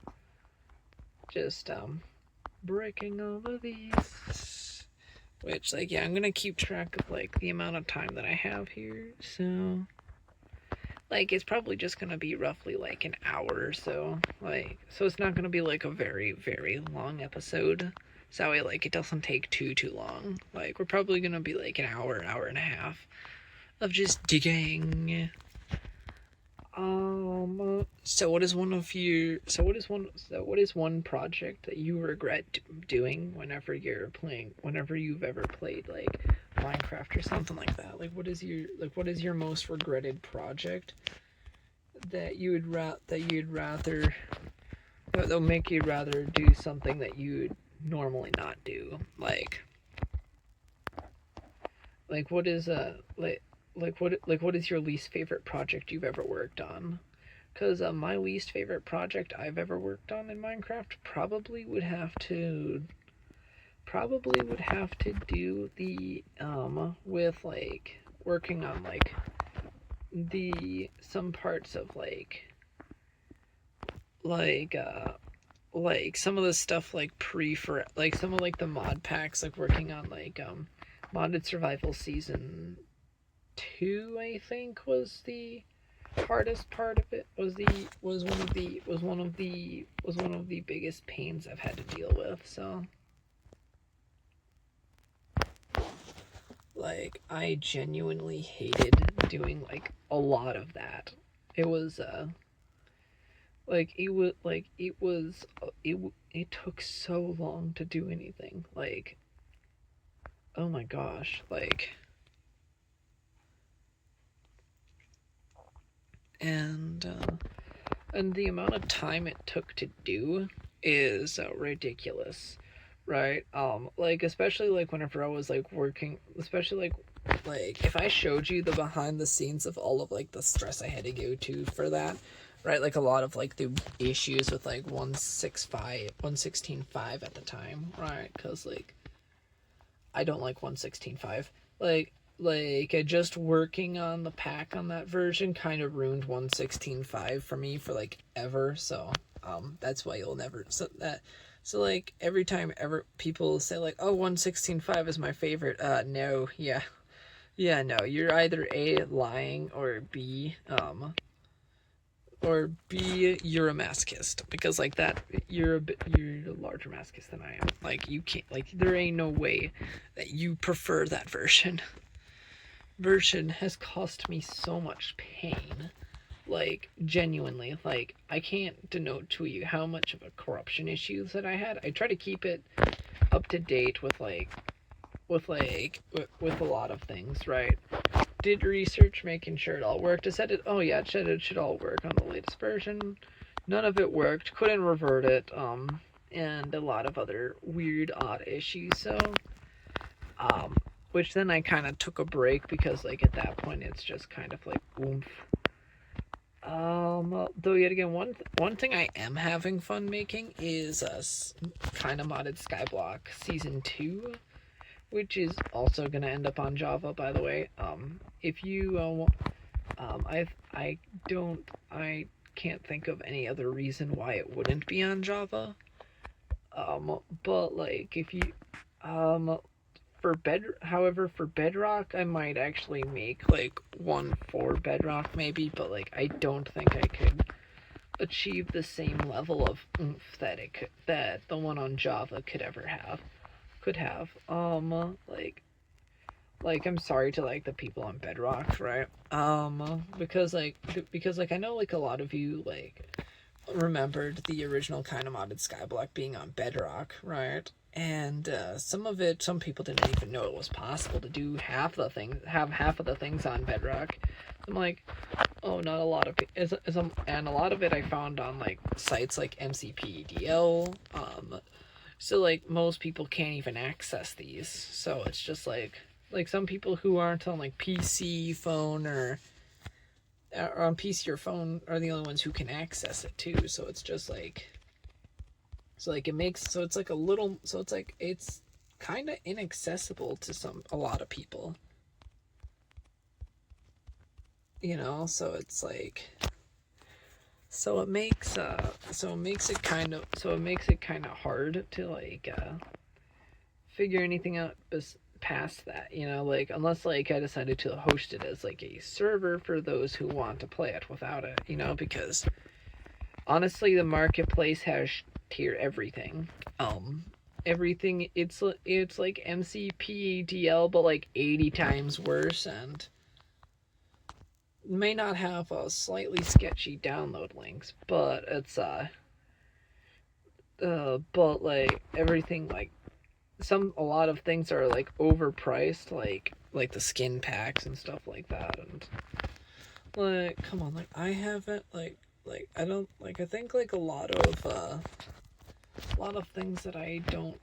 Speaker 1: just breaking all of these, which like yeah, I'm gonna keep track of like the amount of time that I have here, so like it's probably just gonna be roughly like an hour or so, like so it's not gonna be like a very very long episode, so that way like it doesn't take too long. Like we're probably gonna be like an hour and a half of just digging. So what is one project that you regret doing whenever you've ever played like Minecraft or something like that? Like what is your most regretted project that that'll make you rather do something that you would normally not do? Like what is what is your least favorite project you've ever worked on? Because my least favorite project I've ever worked on in Minecraft probably would have to do the with like working on like the some parts of like like some of the stuff like for like some of like the mod packs, like working on like modded survival season 2, I think, was the hardest part of it. Was one of the biggest pains I've had to deal with. So like I genuinely hated doing like a lot of that. It was it took so long to do anything. Like, oh my gosh, like, and the amount of time it took to do is ridiculous, right? Like, especially like whenever I was like working, especially like if I showed you the behind the scenes of all of like the stress I had to go to for that, right? Like a lot of like the issues with like 1.16.5 at the time, right? Because like I don't like 1.16.5. Like just working on the pack on that version kind of ruined 1.16.5 for me for like ever. So that's why you'll never so like every time ever people say like, oh, 1.16.5 is my favorite, no, yeah, no, you're either A, lying, or B, you're a masochist, because like that you're a larger masochist than I am. Like you can't, like there ain't no way that you prefer that version has cost me so much pain, like genuinely. Like I can't denote to you how much of a corruption issues that I had. I try to keep it up to date with a lot of things, right? Did research making sure it all worked. I said it, oh yeah, it should all work on the latest version. None of it worked, couldn't revert it, and a lot of other weird odd issues. So which then I kind of took a break, because like at that point it's just kind of like oomph. Though yet again, one thing I am having fun making is kind of modded Skyblock Season 2, which is also going to end up on Java, by the way. If you, I can't think of any other reason why it wouldn't be on Java. But like if you, however, for Bedrock, I might actually make like one for Bedrock maybe, but like I don't think I could achieve the same level of oomph that the one on Java could have. Like I'm sorry to like the people on Bedrock, right? Because I know like a lot of you like remembered the original kind of modded Skyblock being on Bedrock, right? And some people didn't even know it was possible to do half of the things on Bedrock. I'm like, oh, not a lot of and a lot of it I found on like sites like MCPEDL. So like most people can't even access these. So it's just like some people who aren't on like PC, phone, or on PC or phone are the only ones who can access it too. So it's just like, it's kind of inaccessible to a lot of people, you know. So it's like, so it makes it kind of hard to like figure anything out past that, you know, like unless like I decided to host it as like a server for those who want to play it without it, you know, because honestly the marketplace has tier everything. Everything, it's like MCPDL but like 80 times worse, and may not have slightly sketchy download links, but it's but like everything, like a lot of things are like overpriced, like the skin packs and stuff like that. And like, come on, like I haven't I don't like, I think like a lot of things that I don't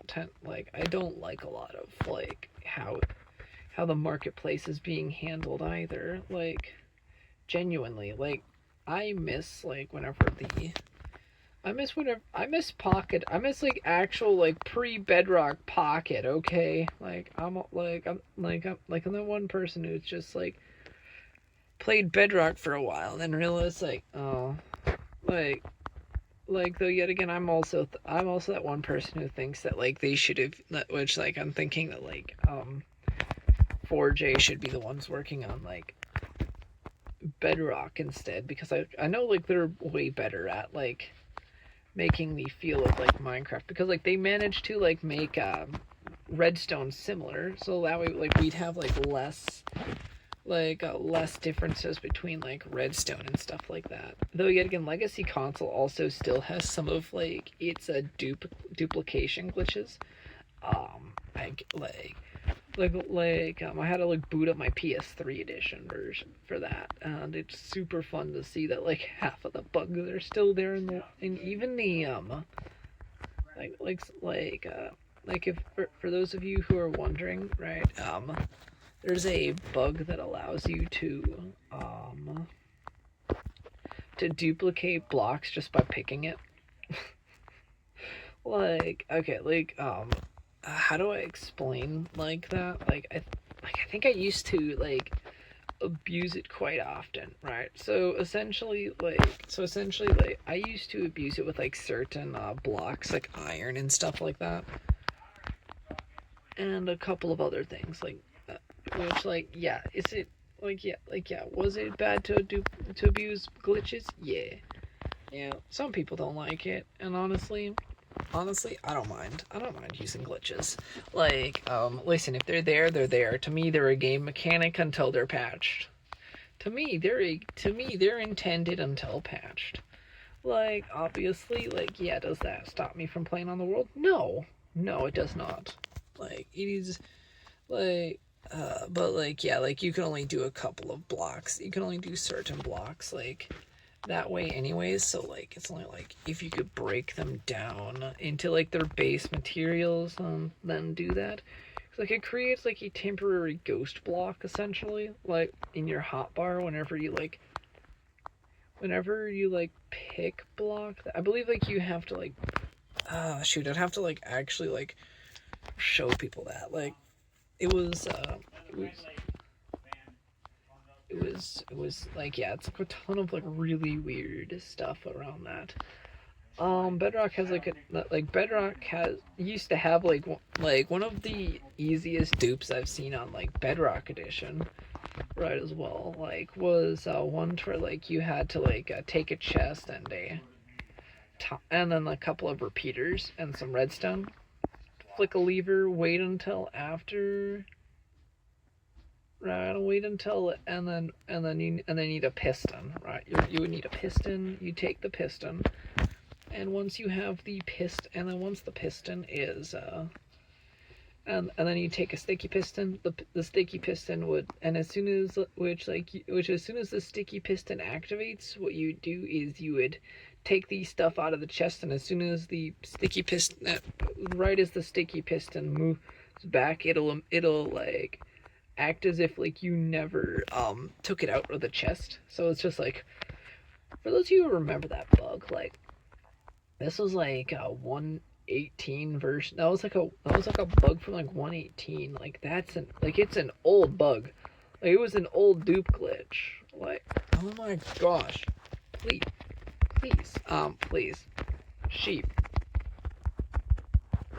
Speaker 1: like a lot of like how the marketplace is being handled either. Like genuinely, like I miss like I miss Pocket. I miss like actual like pre-Bedrock Pocket. Okay, I'm the one person who's just like played Bedrock for a while and then realized like, oh, like though yet again I'm also that one person who thinks that like they should have, which like I'm thinking that like 4J should be the ones working on like Bedrock instead, because I know like they're way better at like making the feel of like Minecraft, because like they managed to like make redstone similar, so that way like we'd have like less differences between like redstone and stuff like that. Though yet again, Legacy Console also still has some of like its duplication glitches. I had to like boot up my PS3 edition version for that, and it's super fun to see that like half of the bugs are still there, and even the if for those of you who are wondering, right, there's a bug that allows you to duplicate blocks just by picking it. How do I explain like that? I think I used to like abuse it quite often, right? So essentially I used to abuse it with like certain blocks like iron and stuff like that, and a couple of other things which like yeah, is it was it bad to abuse glitches? Yeah, some people don't like it, and honestly, I don't mind. I don't mind using glitches. Listen, if they're there, they're there. To me, they're a game mechanic until they're patched. To me, they're intended until patched. Like, obviously, yeah, does that stop me from playing on the world? No. No, it does not. Like, it is, but yeah, you can only do a couple of blocks. You can only do certain blocks, that way anyways, so it's only if you could break them down into their base materials, then do that. It creates a temporary ghost block essentially, in your hotbar whenever you pick block. I believe you have to shoot, I'd have to actually show people that it was yeah, it's a ton of really weird stuff around that. Bedrock has Bedrock has used to have one of the easiest dupes I've seen on Bedrock Edition, right, as well. Was one where you had to take a chest and then a couple of repeaters and some redstone, flick a lever, wait until after. Right, wait until and then you need a piston, right? You would need a piston. You take the piston, and once you have the piston, and then once the piston is and then you take a sticky piston. The sticky piston would, and as soon as as soon as the sticky piston activates, what you do is you would take the stuff out of the chest, and as soon as the sticky piston, right as the sticky piston moves back, it'll act as if you never took it out of the chest. So it's just for those of you who remember that bug, this was a 118 version. That was a bug from 118. It's an old bug. It was an old dupe glitch. Oh my gosh. Please. Sheep.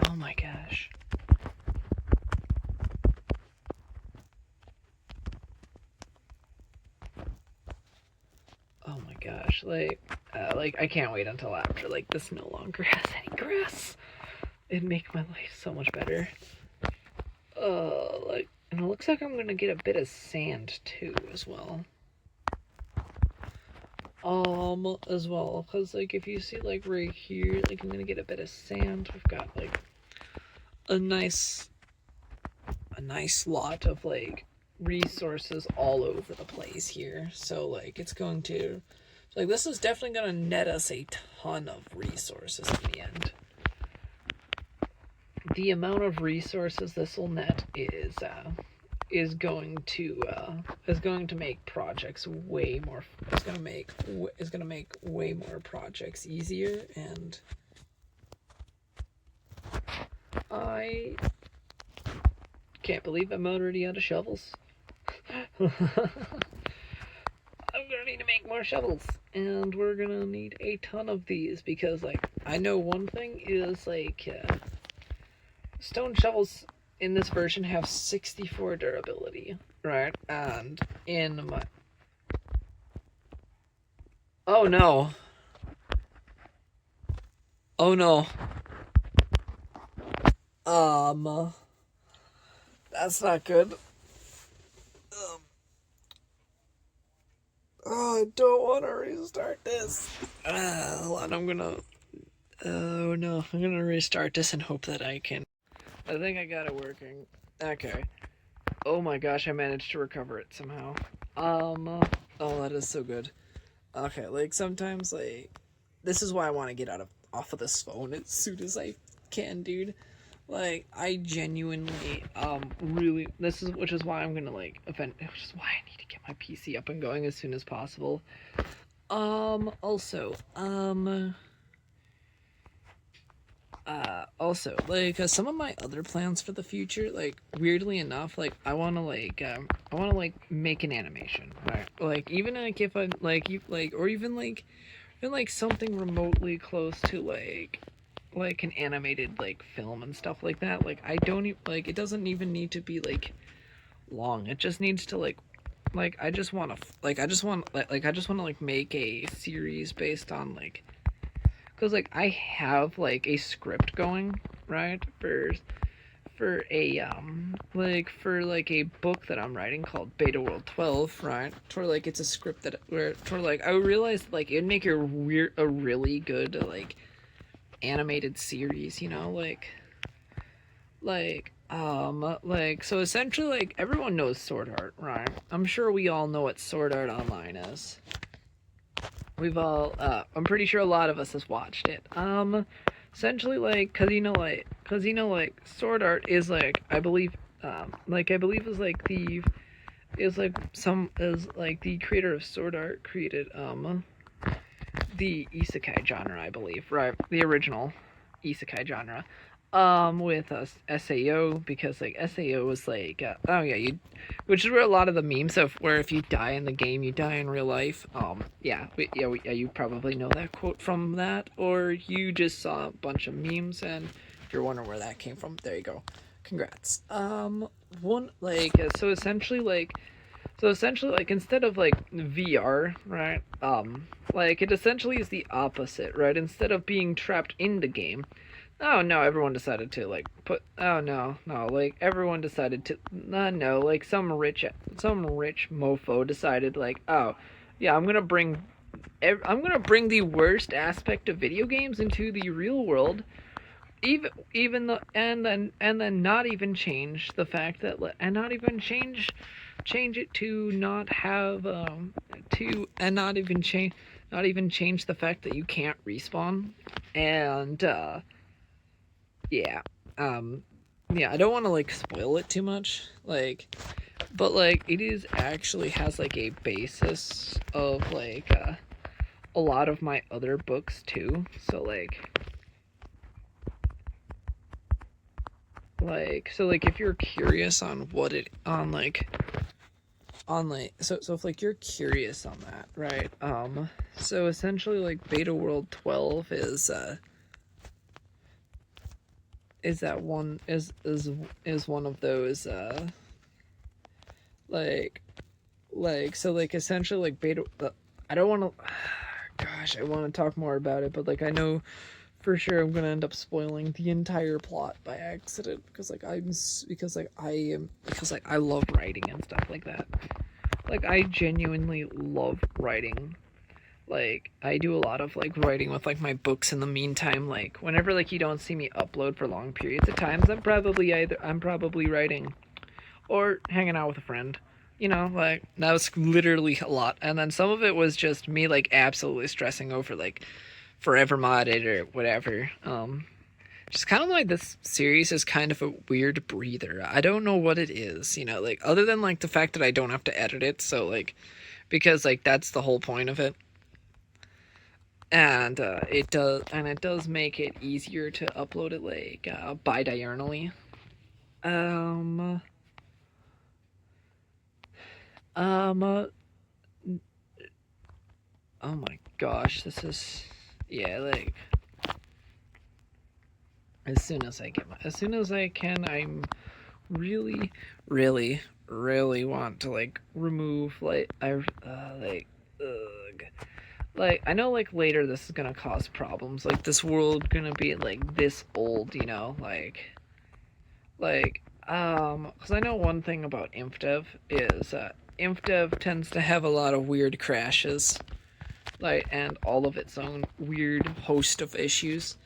Speaker 1: Oh my gosh. Oh my gosh, I can't wait until after this no longer has any grass. It'd make my life so much better. And it looks like I'm gonna get a bit of sand too as well. As well, cause if you see right here, I'm gonna get a bit of sand. We've got a nice lot of resources all over the place here, so it's going to this is definitely going to net us a ton of resources in the end. The amount of resources this will net is going to make projects way more. Is going to make way more projects easier, and I can't believe I'm already out of shovels. I'm gonna need to make more shovels, and we're gonna need a ton of these because, like, I know one thing is like stone shovels in this version have 64 durability, right? And in my oh no, oh no, that's not good. Oh, I don't want to restart this. Hold on, I'm gonna. Oh no, I'm gonna restart this and hope that I can. I think I got it working. Okay. Oh my gosh, I managed to recover it somehow. Oh, that is so good. Okay, like sometimes, like, this is why I want to get off of this phone as soon as I can, dude. Like, I genuinely, really, which is why I'm gonna, like, which is why I need to get my PC up and going as soon as possible. Also, like, some of my other plans for the future, like, weirdly enough, like, I want to make an animation, right? Like, even, like, if I, like, or even, like, something remotely close to, like an animated like film and stuff like that. Like, I don't like, it doesn't even need to be like long. It just needs to like I just want to like make a series based on like, because like I have like a script going, right, for a book that I'm writing called Beta World 12, right? Where like it's a script where like I realized like it'd make a really good like animated series, you know, like so essentially, like, everyone knows Sword Art, right? I'm sure we all know what Sword Art Online is. We've all I'm pretty sure a lot of us has watched it. Essentially, like, cause like Sword Art is like, I believe is like the creator of Sword Art created the isekai genre, I believe, right? The original isekai genre. With us SAO, because like SAO was like, oh yeah, which is where a lot of the memes of where if you die in the game, you die in real life. Yeah, you probably know that quote from that, or you just saw a bunch of memes, and if you're wondering where that came from, there you go. Congrats. One like so essentially, like, instead of like VR, right? Like, it essentially is the opposite, right? Instead of being trapped in the game, oh no, everyone decided to like oh no, like everyone decided to no, like some rich mofo decided like, oh yeah, I'm gonna bring the worst aspect of video games into the real world, even the and then not even change the fact that, and not even change it to not have to and not even change the fact that you can't respawn, and yeah, yeah, I don't want to like spoil it too much, like, but like it is actually has like a basis of like a lot of my other books too. So like if you're curious on what it so if like you're curious on that, right? So essentially, like, Beta World 12 is that one is one of those so like essentially like beta I don't want to gosh, I want to talk more about it, but like I know for sure I'm gonna end up spoiling the entire plot by accident, because like I love writing and stuff like that. Like, I genuinely love writing. Like, I do a lot of like writing with like my books in the meantime. Like, whenever like you don't see me upload for long periods of times, I'm probably writing or hanging out with a friend. You know, like, that was literally a lot. And then some of it was just me like absolutely stressing over like forever modded or whatever. Just kind of like this series is kind of a weird breather. I don't know what it is, you know, like other than like the fact that I don't have to edit it, so like because like that's the whole point of it. And it does make it easier to upload it like bi-diurnally. Um uh, oh my gosh, this is yeah, like as soon as I can, I'm really, really, really want to like remove like ugh. Like I know like later this is gonna cause problems. Like this world gonna be like this old, you know, because I know one thing about Infdev is Infdev tends to have a lot of weird crashes, like and all of its own weird host of issues.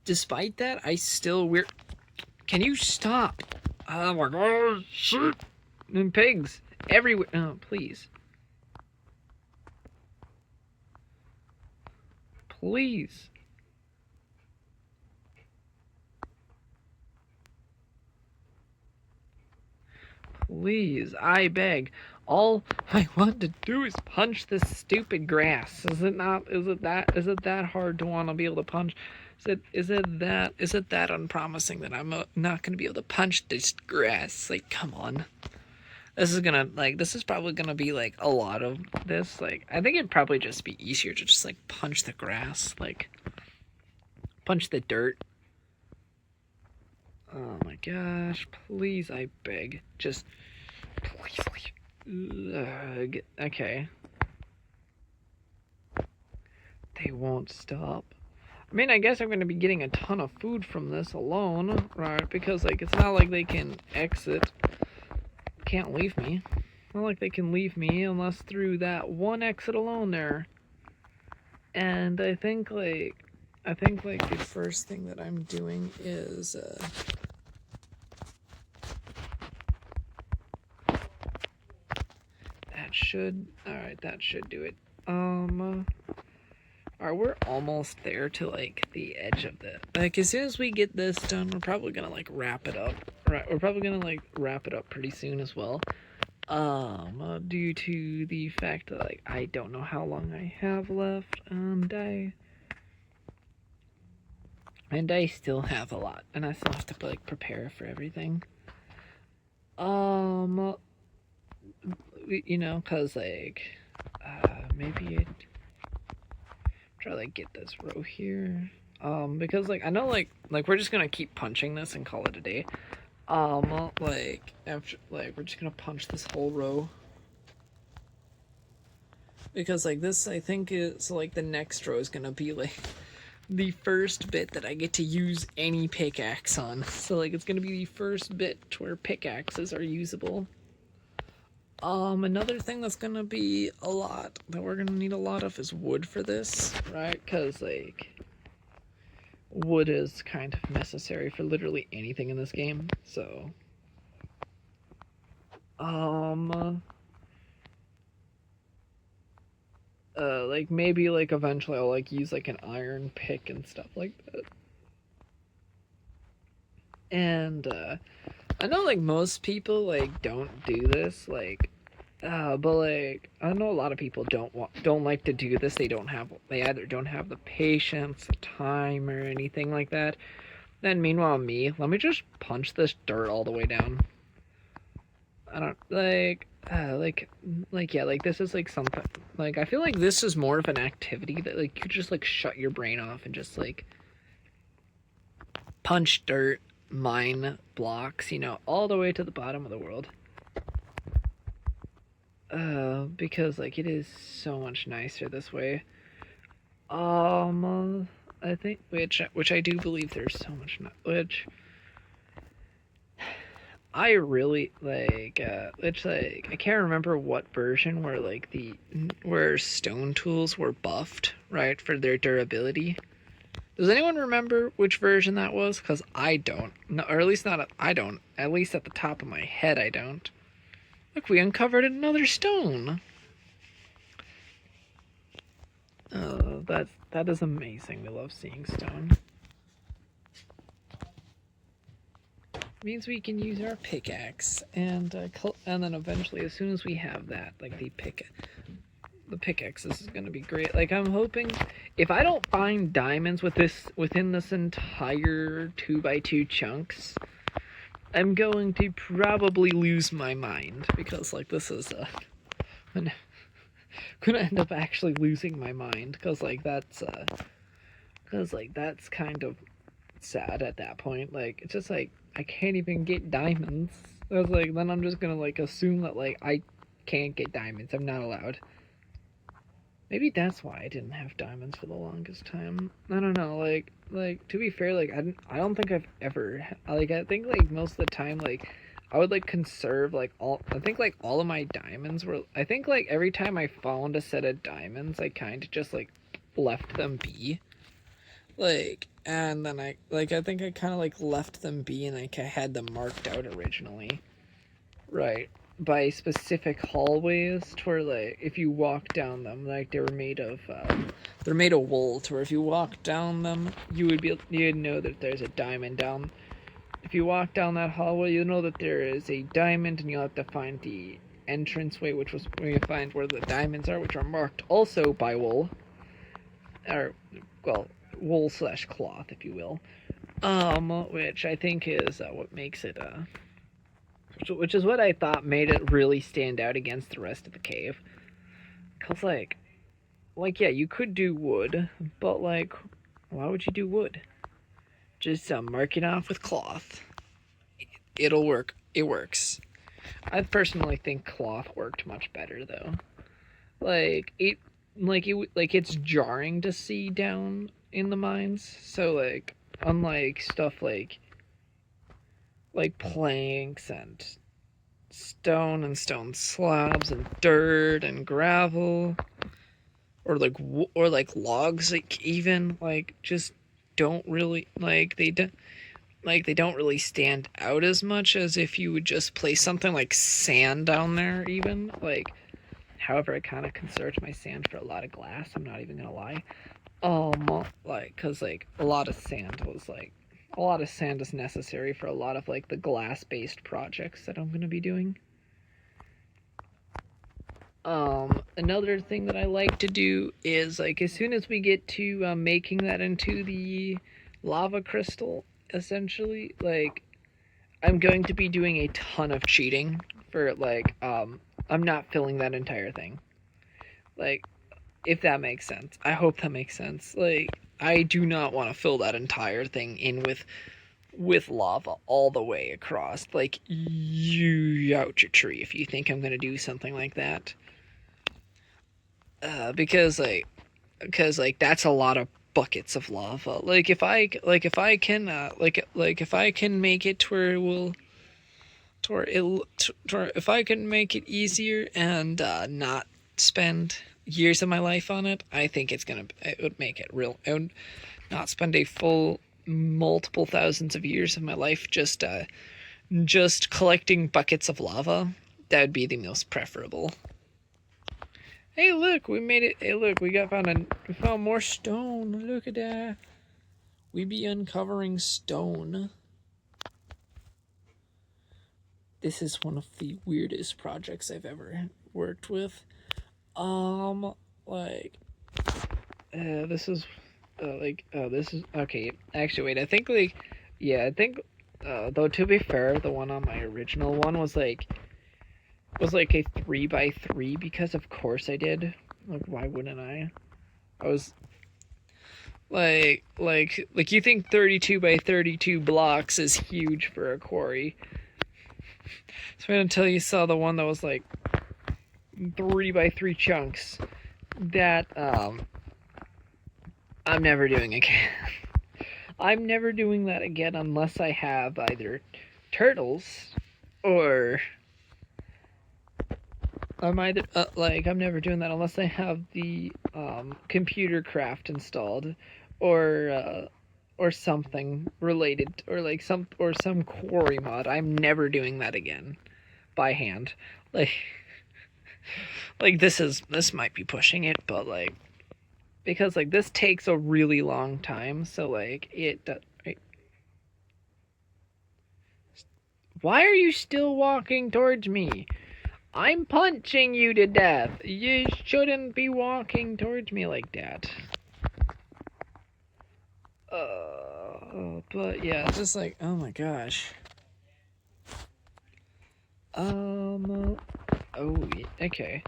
Speaker 1: Despite that, I still weird. Can you stop? Oh my god, shit! And pigs everywhere. Oh, please. Please. Please, I beg. All I want to do is punch this stupid grass. Is it not? Is it that hard to want to be able to punch? Is it that unpromising that I'm not going to be able to punch this grass? Like, come on. This is probably gonna be like a lot of this. Like, I think it'd probably just be easier to just like punch the grass, like punch the dirt. Oh my gosh, please, I beg. Just please. Ugh. Okay. They won't stop. I mean, I guess I'm going to be getting a ton of food from this alone, right? Because, like, it's not like they can exit. Can't leave me. Not like they can leave me unless through that one exit alone there. And I think, like, the first thing that I'm doing is, that should do it. Alright, we're almost there to, like, the edge of the, like, as soon as we get this done, we're probably gonna, like, wrap it up. Right, we're probably gonna, like, wrap it up pretty soon as well. Due to the fact that, like, I don't know how long I have left, and I still have a lot, and I still have to, like, prepare for everything. You know, cause, like, maybe it try to like get this row here, because like I know like we're just gonna keep punching this and call it a day. Like after like we're just gonna punch this whole row because like this I think is like the next row is gonna be like the first bit that I get to use any pickaxe on. So like it's gonna be the first bit where pickaxes are usable. Another thing that's gonna be a lot that we're gonna need a lot of is wood for this, right? Because like wood is kind of necessary for literally anything in this game. So, like maybe like eventually I'll like use like an iron pick and stuff like that. And I know like most people like don't do this, like but like I know a lot of people don't like to do this. They either don't have the patience, the time, or anything like that. Then meanwhile let me just punch this dirt all the way down. I don't like yeah, like this is like something like I feel like this is more of an activity that like you just like shut your brain off and just like punch dirt, mine blocks, you know, all the way to the bottom of the world. Because like it is so much nicer this way. I think which I do believe there's so much which I really like. Which like I can't remember what version where stone tools were buffed, right, for their durability. Does anyone remember which version that was? Because I don't. No, or at least not. I don't. At least at the top of my head, I don't. Look, we uncovered another stone. Oh, that is amazing. We love seeing stone. means we can use our pickaxe, and then eventually, as soon as we have that, like the pickaxe is going to be great. Like, I'm hoping, if I don't find diamonds within this entire 2x2 chunks, I'm going to probably lose my mind, because like this is I'm gonna end up actually losing my mind, because like that's kind of sad at that point. Like, it's just like I can't even get diamonds. I was like, then I'm just gonna like assume that like I can't get diamonds. I'm not allowed. Maybe that's why I didn't have diamonds for the longest time. I don't know. Like to be fair, like I don't think I've ever like, I think like most of the time, like I would like conserve like all. I think like all of my diamonds were. I think like every time I found a set of diamonds, I kind of just like left them be. Like, and then I think I kind of like left them be, and like I had them marked out originally, right, by specific hallways to where like if you walk down them, like they're made of wool, to where if you walk down them, you'd know that there's a diamond down. If you walk down that hallway, you know that there is a diamond, and you'll have to find the entranceway, which was where you find where the diamonds are, which are marked also by wool, or well, wool / cloth, if you will. Which I think is what makes it which is what I thought made it really stand out against the rest of the cave. Cause like yeah, you could do wood, but like, why would you do wood? Just mark it off with cloth. It'll work. It works. I personally think cloth worked much better though. Like it's jarring to see down in the mines. So like, unlike stuff like planks and stone slabs and dirt and gravel, or like logs, like even like just don't really they don't really stand out as much as if you would just place something like sand down there. Even like, however, I kind of conserved my sand for a lot of glass. I'm not even gonna lie. Cause like a lot of sand is necessary for a lot of like the glass-based projects that I'm gonna be doing. Another thing that I like to do is like, as soon as we get to making that into the lava crystal, essentially, like, I'm going to be doing a ton of cheating for like, I'm not filling that entire thing. Like, if that makes sense. I hope that makes sense. Like, I do not want to fill that entire thing in with lava all the way across. Like, you out your tree if you think I'm gonna do something like that. Because that's a lot of buckets of lava. Like, if I can make it to where it will, if I can make it easier and not spend years of my life on it, I think it would make it real. I would not spend a full multiple thousands of years of my life just collecting buckets of lava. That would be the most preferable. Hey, look, we made it. Hey, look, we found more stone. Look at that. We be uncovering stone. This is one of the weirdest projects I've ever worked with. This is okay. Actually, wait. I think though, to be fair, the one on my original one was like a 3x3, because of course I did. Like, why wouldn't I? I was like you think 32x32 blocks is huge for a quarry. So until you saw the one that was like 3x3 chunks, that I'm never doing again. I'm never doing that again unless I have either turtles, or I'm never doing that unless I have the computer craft installed, or something related, or some quarry mod. I'm never doing that again by hand. This might be pushing it, but because this takes a really long time, so Why are you still walking towards me? I'm punching you to death. You shouldn't be walking towards me like that. But yeah, just like, oh my gosh. Oh, okay.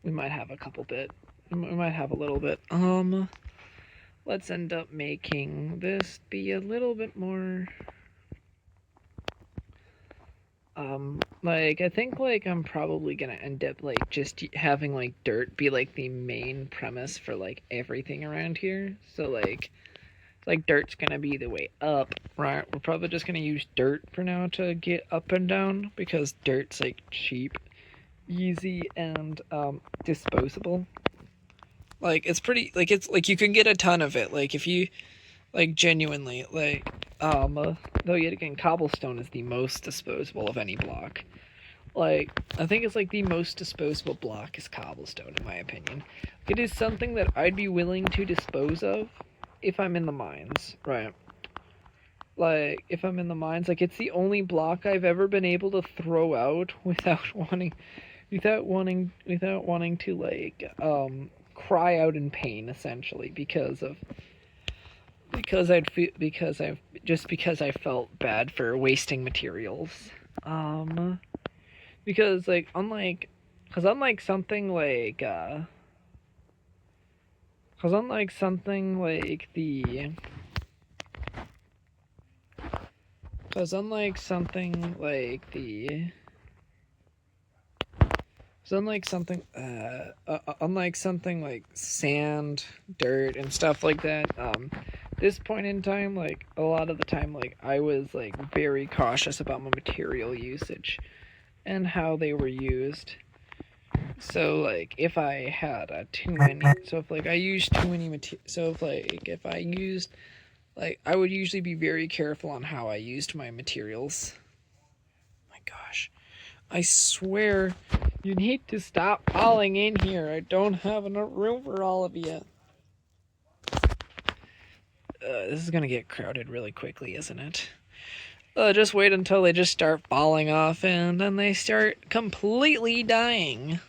Speaker 1: We might have a couple bit. We might have a little bit. Let's end up making this be a little bit more. Like, I think, like, I'm probably gonna end up, like, just having, like, dirt be, like, the main premise for, like, everything around here. So, like, dirt's gonna be the way up, right? We're probably just gonna use dirt for now to get up and down, because dirt's, like, cheap, easy, and, disposable. Like, it's pretty, like, it's, like, you can get a ton of it, like, if you, like, genuinely, like, though yet again, cobblestone is the most disposable of any block. Like, I think it's, like, the most disposable block is cobblestone, in my opinion. It is something that I'd be willing to dispose of if I'm in the mines, right? Like, if I'm in the mines, like, it's the only block I've ever been able to throw out without wanting to, like, cry out in pain, essentially, because I felt bad for wasting materials. Because, like, unlike something like unlike something like sand, dirt, and stuff like that, this point in time, like, a lot of the time, like, I was, like, very cautious about my material usage and how they were used. So, like, if I had if I used too many if I used, like, I would usually be very careful on how I used my materials. My gosh. I swear, you need to stop falling in here. I don't have enough room for all of you. This is gonna get crowded really quickly, isn't it? Just wait until they just start falling off and then they start completely dying.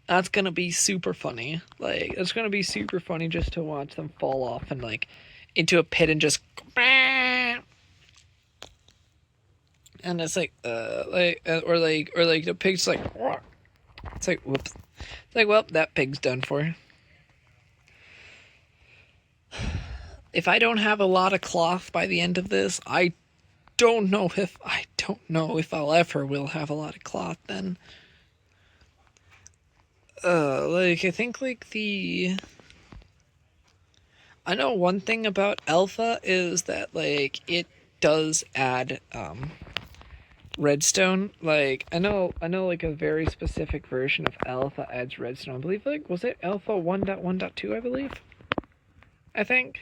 Speaker 1: That's gonna be super funny. Like, it's gonna be super funny just to watch them fall off and, like, into a pit and just. And it's like, or the pig's like. It's like, whoops. It's like, well, that pig's done for. If I don't have a lot of cloth by the end of this, I don't know if I'll ever will have a lot of cloth then. Like, I think, like, I know one thing about alpha is that, like, it does add, redstone. Like, I know, like, a very specific version of alpha adds redstone. I believe, like, was it alpha 1.1.2, I believe? I think.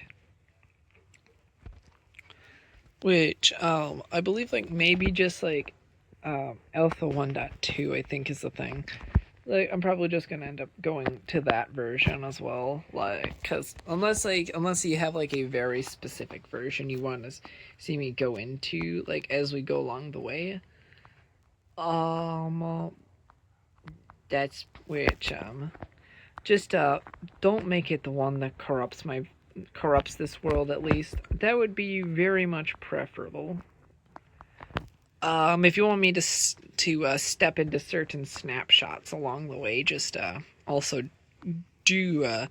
Speaker 1: Which, I believe, like, maybe just, like, alpha 1.2, I think, is the thing. Like, I'm probably just gonna end up going to that version as well, like, cause unless you have, like, a very specific version you want to see me go into, like, as we go along the way, that's which, just, don't make it the one that corrupts this world, at least. That would be very much preferable. If you want me to step into certain snapshots along the way, just also do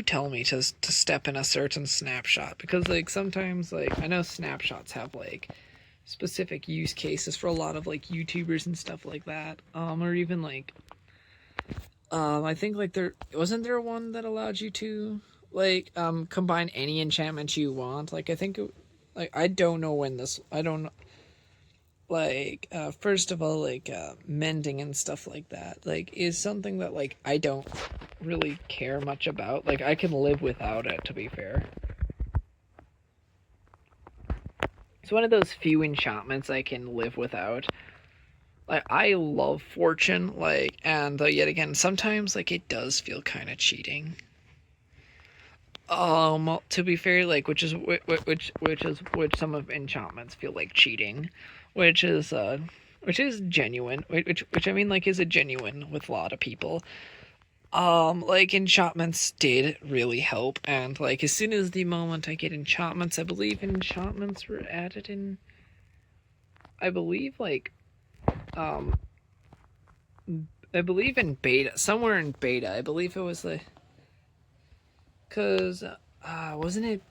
Speaker 1: tell me to step in a certain snapshot, because, like, sometimes, like, I know snapshots have, like, specific use cases for a lot of, like, YouTubers and stuff like that, or even, like, I think, like, there wasn't there one that allowed you to, like, combine any enchantment you want. Like, I think like, I don't know, like, first of all, like, mending and stuff like that, like, is something that, like, I don't really care much about. Like, I can live without it, to be fair. It's one of those few enchantments I can live without. Like, I love fortune, like, and yet again, sometimes, like, it does feel kind of cheating. To be fair, like which some of enchantments feel like cheating, which is genuine, which I mean like is a genuine with a lot of people. Like enchantments did really help, and like as soon as the moment I get enchantments, I believe enchantments were added in. I believe like um I believe in beta, somewhere in beta. I believe it was like, cause wasn't it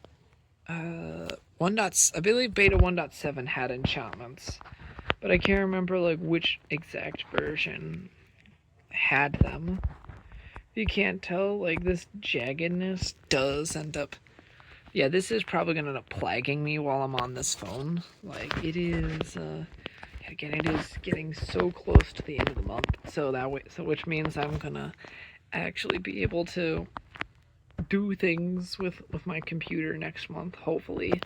Speaker 1: I believe beta 1.7 had enchantments, but I can't remember like which exact version had them. If you can't tell, like this jaggedness does end up. Yeah, this is probably gonna end up plaguing me while I'm on this phone. Like it is. Again, it is getting so close to the end of the month, so which means I'm gonna actually be able to do things with my computer next month, hopefully.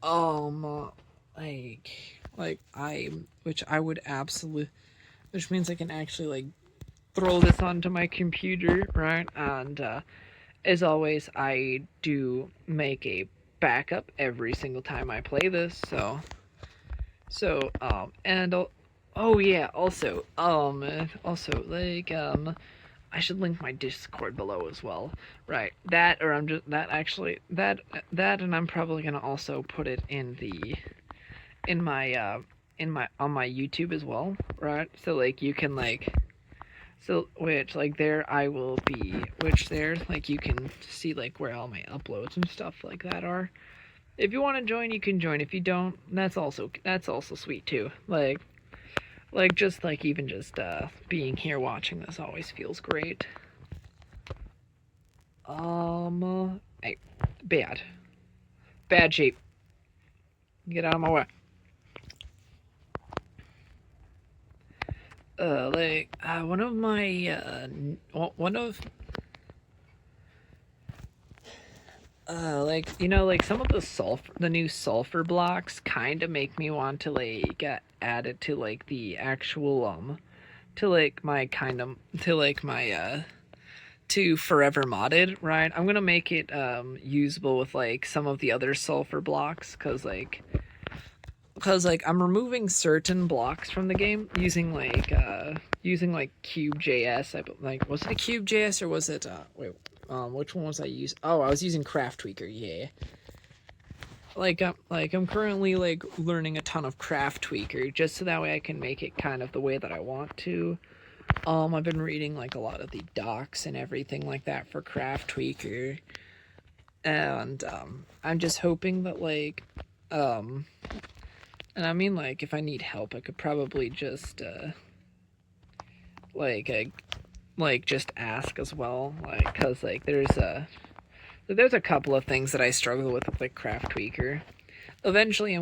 Speaker 1: Like which I would absolutely, which means I can actually like throw this onto my computer, right? And as always, I do make a backup every single time I play this, and oh yeah, also like I should link my Discord below as well, right? That or I'm just that actually that and I'm probably gonna also put it in the in my on my YouTube as well, right? So like you can like which like there I will be which there like you can see like where all my uploads and stuff like that are. If you want to join, you can join. If you don't, that's also sweet too. Like just like even just being here watching this always feels great. Hey, bad shape. Get out of my way. One of my one of like you know like some of the new sulfur blocks kind of make me want to like add it to like the actual to like my kind of to like my to forever modded, right? I'm gonna make it usable with like some of the other sulfur blocks because like I'm removing certain blocks from the game using like Cube.js. Like was it a Cube.js or was it which one was I using? Oh, I was using Craft Tweaker. Yeah. Like I'm currently like learning a ton of Craft Tweaker just so that way I can make it kind of the way that I want to. I've been reading like a lot of the docs and everything like that for Craft Tweaker, and I'm just hoping that like and I mean like if I need help I could probably just like just ask as well, like because like there's a couple of things that I struggle with like Craft Tweaker. Eventually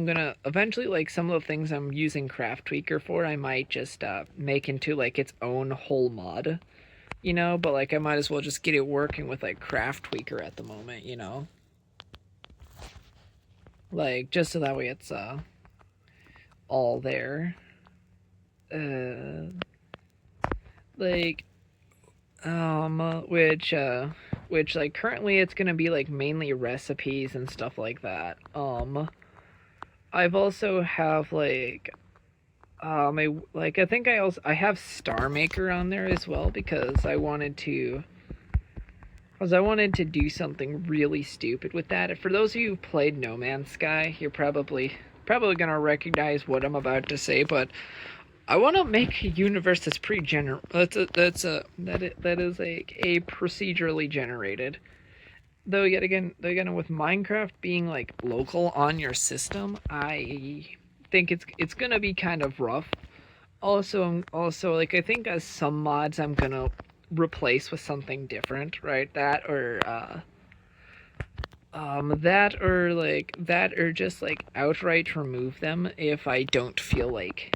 Speaker 1: like some of the things I'm using Craft Tweaker for I might just make into like its own whole mod, you know, but like I might as well just get it working with like Craft Tweaker at the moment, you know, like just so that way it's all there. Like which like currently it's gonna be like mainly recipes and stuff like that. I've also have like I think I have Star Maker on there as well because I wanted to do something really stupid with that. For those of you who played No Man's Sky, you're probably gonna recognize what I'm about to say, but I want to make a universe that's that is a procedurally generated. Though yet again with Minecraft being like local on your system, I think it's gonna be kind of rough. Also like I think as some mods I'm gonna replace with something different, right? That or just like outright remove them if I don't feel like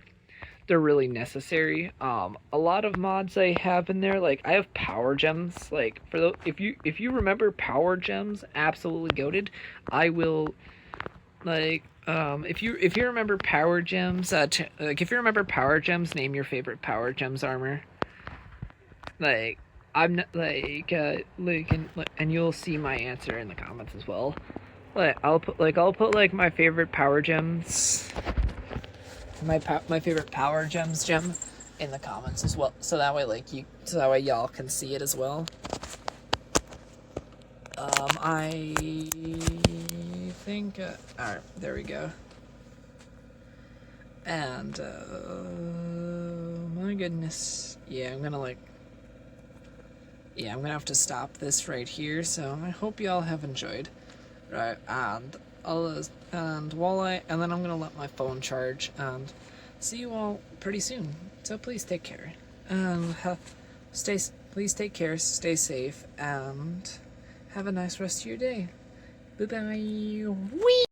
Speaker 1: they're really necessary. A lot of mods I have in there, like I have power gems. Like if you remember power gems, absolutely goated. I will like if you remember power gems, like if you remember power gems, name your favorite power gems armor. Like I'm not and you'll see my answer in the comments as well. I'll put like my favorite power gems, my favorite power gems gem in the comments as well, so that way y'all can see it as well. I think all right, there we go. And my goodness, yeah, I'm gonna have to stop this right here. So I hope y'all have enjoyed. Right, and then I'm gonna let my phone charge and see you all pretty soon. So please take care and please take care, stay safe, and have a nice rest of your day. Bye bye. Wee.